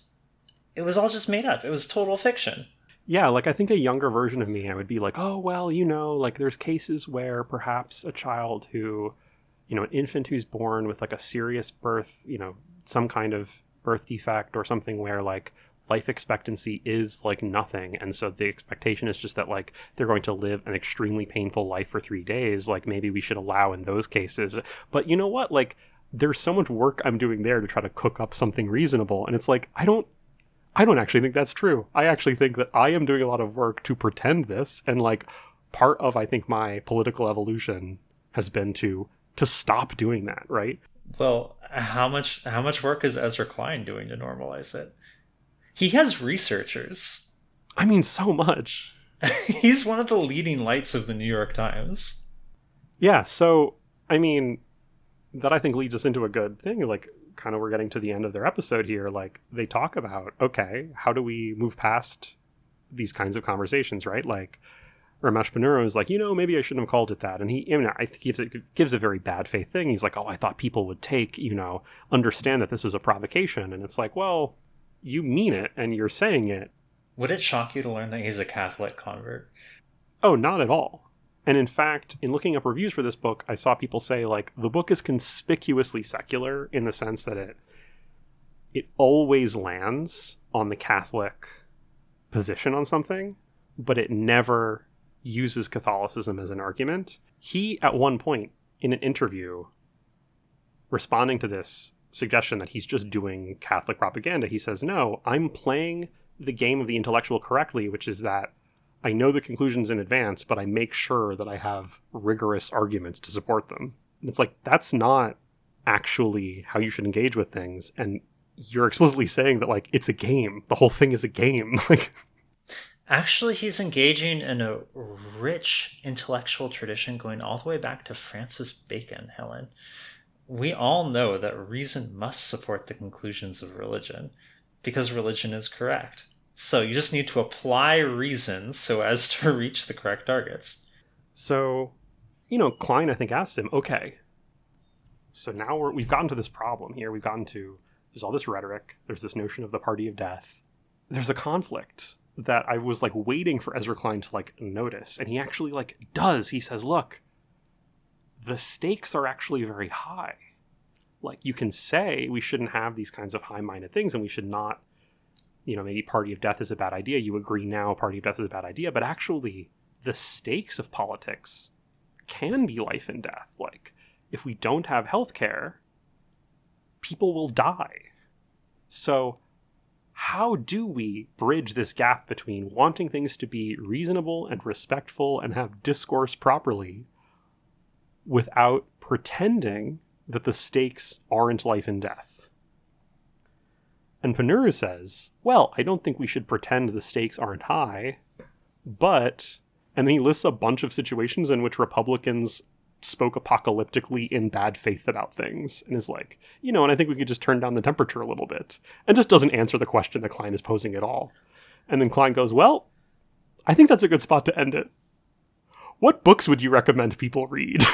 it was all just made up. It was total fiction. Yeah, like I think a younger version of me, I would be like, oh, well, like there's cases where perhaps a child who, an infant who's born with like a serious birth, some kind of birth defect or something where like life expectancy is like nothing. And so the expectation is just that like they're going to live an extremely painful life for 3 days. Like maybe we should allow in those cases. But you know what? Like there's so much work I'm doing there to try to cook up something reasonable. And it's like, I don't actually think that's true. I actually think that I am doing a lot of work to pretend this. And like part of, I think, my political evolution has been to stop doing that, right? Well, how much work is Ezra Klein doing to normalize it? He has researchers. I mean, so much. He's one of the leading lights of the New York Times. Yeah, so, I mean, that I think leads us into a good thing. Like, kind of we're getting to the end of their episode here. Like, they talk about, okay, how do we move past these kinds of conversations, right? Like, Ramesh Ponnuru is like, maybe I shouldn't have called it that. And he, I think gives a very bad faith thing. He's like, oh, I thought people would understand that this was a provocation. And it's like, well, you mean it and you're saying it. Would it shock you to learn that he's a Catholic convert? Oh, not at all. And in fact, in looking up reviews for this book, I saw people say, like, the book is conspicuously secular in the sense that it always lands on the Catholic position on something, but it never uses Catholicism as an argument. He, at one point in an interview, responding to this suggestion that he's just doing Catholic propaganda, he says, no, I'm playing the game of the intellectual correctly, which is that I know the conclusions in advance, but I make sure that I have rigorous arguments to support them. And it's like, that's not actually how you should engage with things. And you're explicitly saying that, like, it's a game. The whole thing is a game. Like, actually, he's engaging in a rich intellectual tradition going all the way back to Francis Bacon, Helen. We all know that reason must support the conclusions of religion because religion is correct. So you just need to apply reason so as to reach the correct targets. So, Klein, I think, asked him, okay, so now we've gotten to this problem here. There's all this rhetoric. There's this notion of the party of death. There's a conflict that I was like waiting for Ezra Klein to like notice. And he actually like does. He says, look, the stakes are actually very high. Like, you can say we shouldn't have these kinds of high-minded things and we should not, maybe party of death is a bad idea. You agree now party of death is a bad idea, but actually the stakes of politics can be life and death. Like, if we don't have healthcare, people will die. So how do we bridge this gap between wanting things to be reasonable and respectful and have discourse properly without pretending that the stakes aren't life and death? And Ponnuru says, well, I don't think we should pretend the stakes aren't high, but... And then he lists a bunch of situations in which Republicans spoke apocalyptically in bad faith about things, and is like, and I think we could just turn down the temperature a little bit, and just doesn't answer the question that Klein is posing at all. And then Klein goes, well, I think that's a good spot to end it. What books would you recommend people read?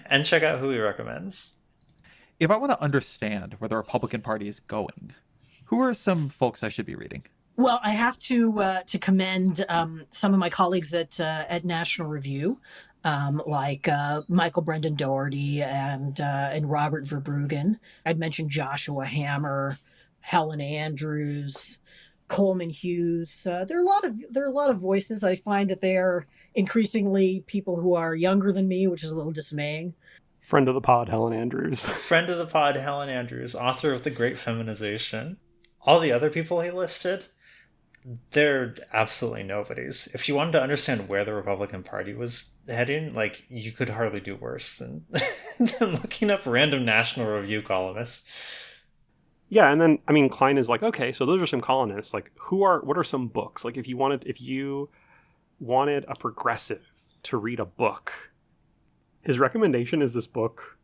And check out who he recommends. If I want to understand where the Republican Party is going, who are some folks I should be reading? Well, I have to commend some of my colleagues at National Review, like Michael Brendan Doherty and Robert Verbruggen. I'd mentioned Joshua Hammer, Helen Andrews, Coleman Hughes. There are a lot of voices. I find that they are increasingly people who are younger than me, which is a little dismaying. Friend of the pod, Helen Andrews. Friend of the pod, Helen Andrews, author of The Great Feminization. All the other people he listed, they're absolutely nobodies. If you wanted to understand where the Republican Party was heading, like, you could hardly do worse than, than looking up random National Review columnists. Yeah, and then, I mean, Klein is like, okay, so those are some columnists. Like, what are some books? Like, if you wanted a progressive to read a book, his recommendation is this book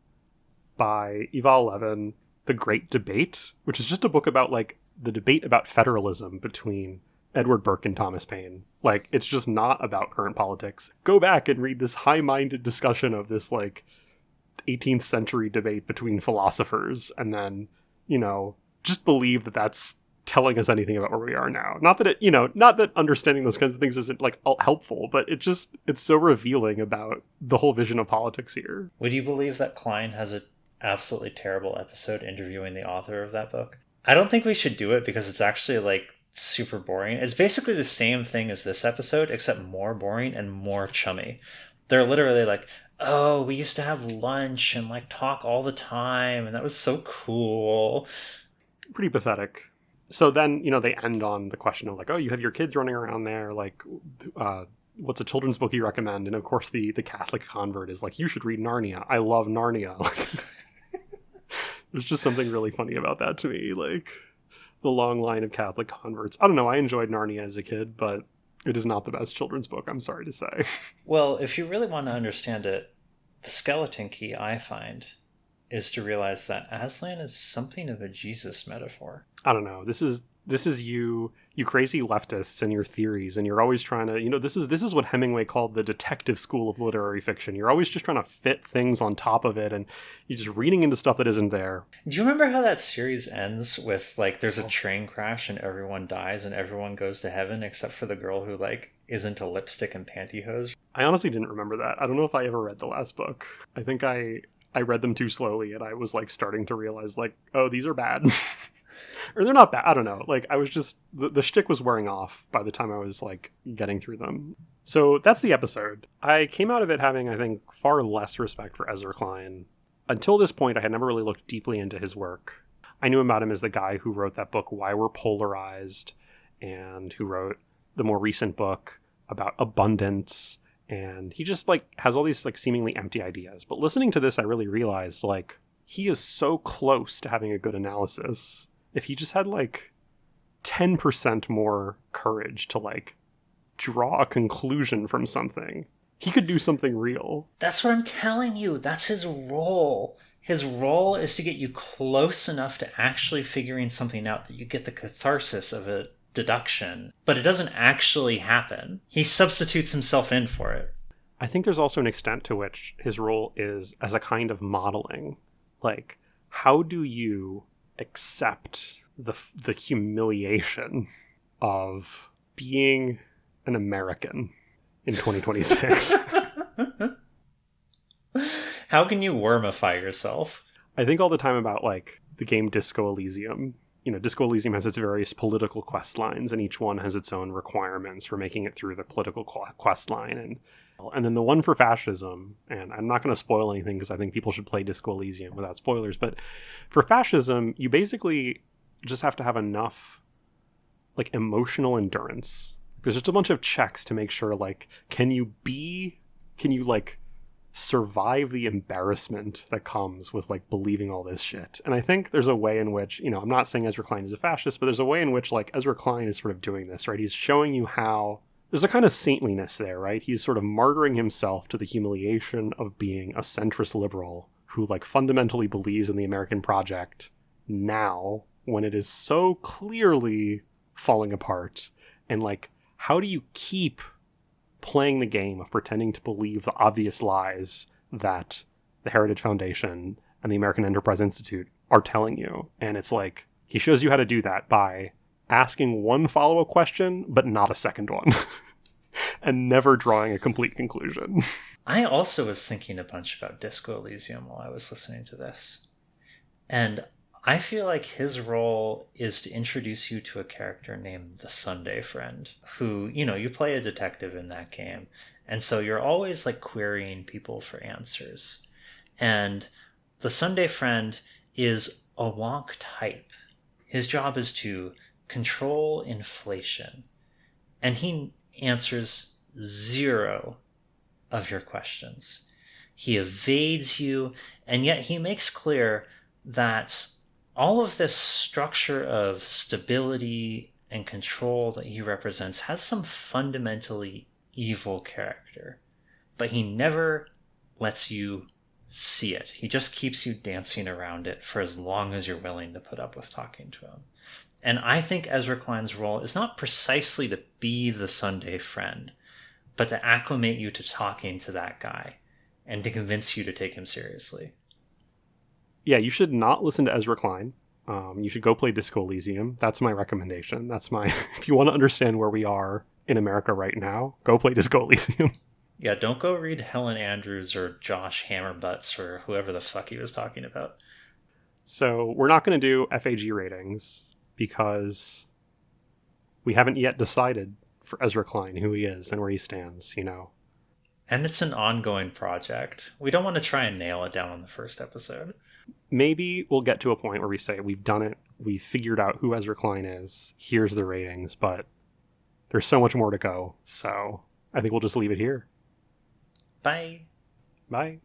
by Yuval Levin, The Great Debate, which is just a book about, like, the debate about federalism between Edward Burke and Thomas Paine. Like, it's just not about current politics. Go back and read this high-minded discussion of this, like, 18th century debate between philosophers, and then, you know, just believe that that's telling us anything about where we are now. Not that understanding those kinds of things isn't, like, helpful, but it's so revealing about the whole vision of politics here. Would you believe that Klein has an absolutely terrible episode interviewing the author of that book? I don't think we should do it because it's actually, like, super boring. It's basically the same thing as this episode, except more boring and more chummy. They're literally like, oh, we used to have lunch and, like, talk all the time, and that was so cool. Pretty pathetic. So then, you know, they end on the question of, like, oh, you have your kids running around there, like, what's a children's book you recommend? And of course the Catholic convert is like, you should read Narnia. I love Narnia. There's just something really funny about that to me, like, the long line of Catholic converts. I don't know, I enjoyed Narnia as a kid, but it is not the best children's book, I'm sorry to say. Well, if you really want to understand it, the skeleton key I find is to realize that Aslan is something of a Jesus metaphor. I don't know. This is you crazy leftists and your theories, and you're always trying to, you know, this is what Hemingway called the detective school of literary fiction. You're always just trying to fit things on top of it, and you're just reading into stuff that isn't there. Do you remember how that series ends with, like, there's a train crash and everyone dies and everyone goes to heaven except for the girl who, like, is into lipstick and pantyhose? I honestly didn't remember that. I don't know if I ever read the last book. I think I read them too slowly, and I was, like, starting to realize, like, oh, these are bad. Or they're not bad. I don't know. Like, I was just, the shtick was wearing off by the time I was, like, getting through them. So that's the episode. I came out of it having, I think, far less respect for Ezra Klein. Until this point, I had never really looked deeply into his work. I knew about him as the guy who wrote that book, Why We're Polarized, and who wrote the more recent book about abundance. And he just, like, has all these, like, seemingly empty ideas. But listening to this, I really realized, like, he is so close to having a good analysis. If he just had, like, 10% more courage to, like, draw a conclusion from something, he could do something real. That's what I'm telling you. That's his role. His role is to get you close enough to actually figuring something out that you get the catharsis of a deduction. But it doesn't actually happen. He substitutes himself in for it. I think there's also an extent to which his role is as a kind of modeling. Like, how do you accept the humiliation of being an American in 2026? How can you wormify yourself? I think all the time about, like, the game Disco Elysium. You know, Disco Elysium has its various political quest lines, and each one has its own requirements for making it through the political quest line. And then the one for fascism, and I'm not going to spoil anything because I think people should play Disco Elysium without spoilers, but for fascism, you basically just have to have enough, like, emotional endurance. There's just a bunch of checks to make sure, like, can you like survive the embarrassment that comes with, like, believing all this shit. And I think there's a way in which, you know, I'm not saying Ezra Klein is a fascist, but there's a way in which, like, Ezra Klein is sort of doing this, right? He's showing you how there's a kind of saintliness there, right? He's sort of martyring himself to the humiliation of being a centrist liberal who, like, fundamentally believes in the American project now when it is so clearly falling apart. And, like, how do you keep playing the game of pretending to believe the obvious lies that the Heritage Foundation and the American Enterprise Institute are telling you? And it's like, he shows you how to do that by asking one follow-up question, but not a second one. And never drawing a complete conclusion. I also was thinking a bunch about Disco Elysium while I was listening to this. And I feel like his role is to introduce you to a character named the Sunday Friend, who, you play a detective in that game. And so you're always like querying people for answers. And the Sunday Friend is a wonk type. His job is to control inflation. And he answers 0 of your questions. He evades you, and yet he makes clear that all of this structure of stability and control that he represents has some fundamentally evil character, but he never lets you see it. He just keeps you dancing around it for as long as you're willing to put up with talking to him. And I think Ezra Klein's role is not precisely to be the Sunday Friend, but to acclimate you to talking to that guy and to convince you to take him seriously. Yeah, you should not listen to Ezra Klein. You should go play Disco Elysium. That's my recommendation. If you want to understand where we are in America right now, go play Disco Elysium. Yeah, don't go read Helen Andrews or Josh Hammerbutts or whoever the fuck he was talking about. So we're not going to do FAG ratings because we haven't yet decided for Ezra Klein who he is and where he stands, And it's an ongoing project. We don't want to try and nail it down on the first episode. Maybe we'll get to a point where we say we've done it, we've figured out who Ezra Klein is, here's the ratings, but there's so much more to go, so I think we'll just leave it here. Bye. Bye.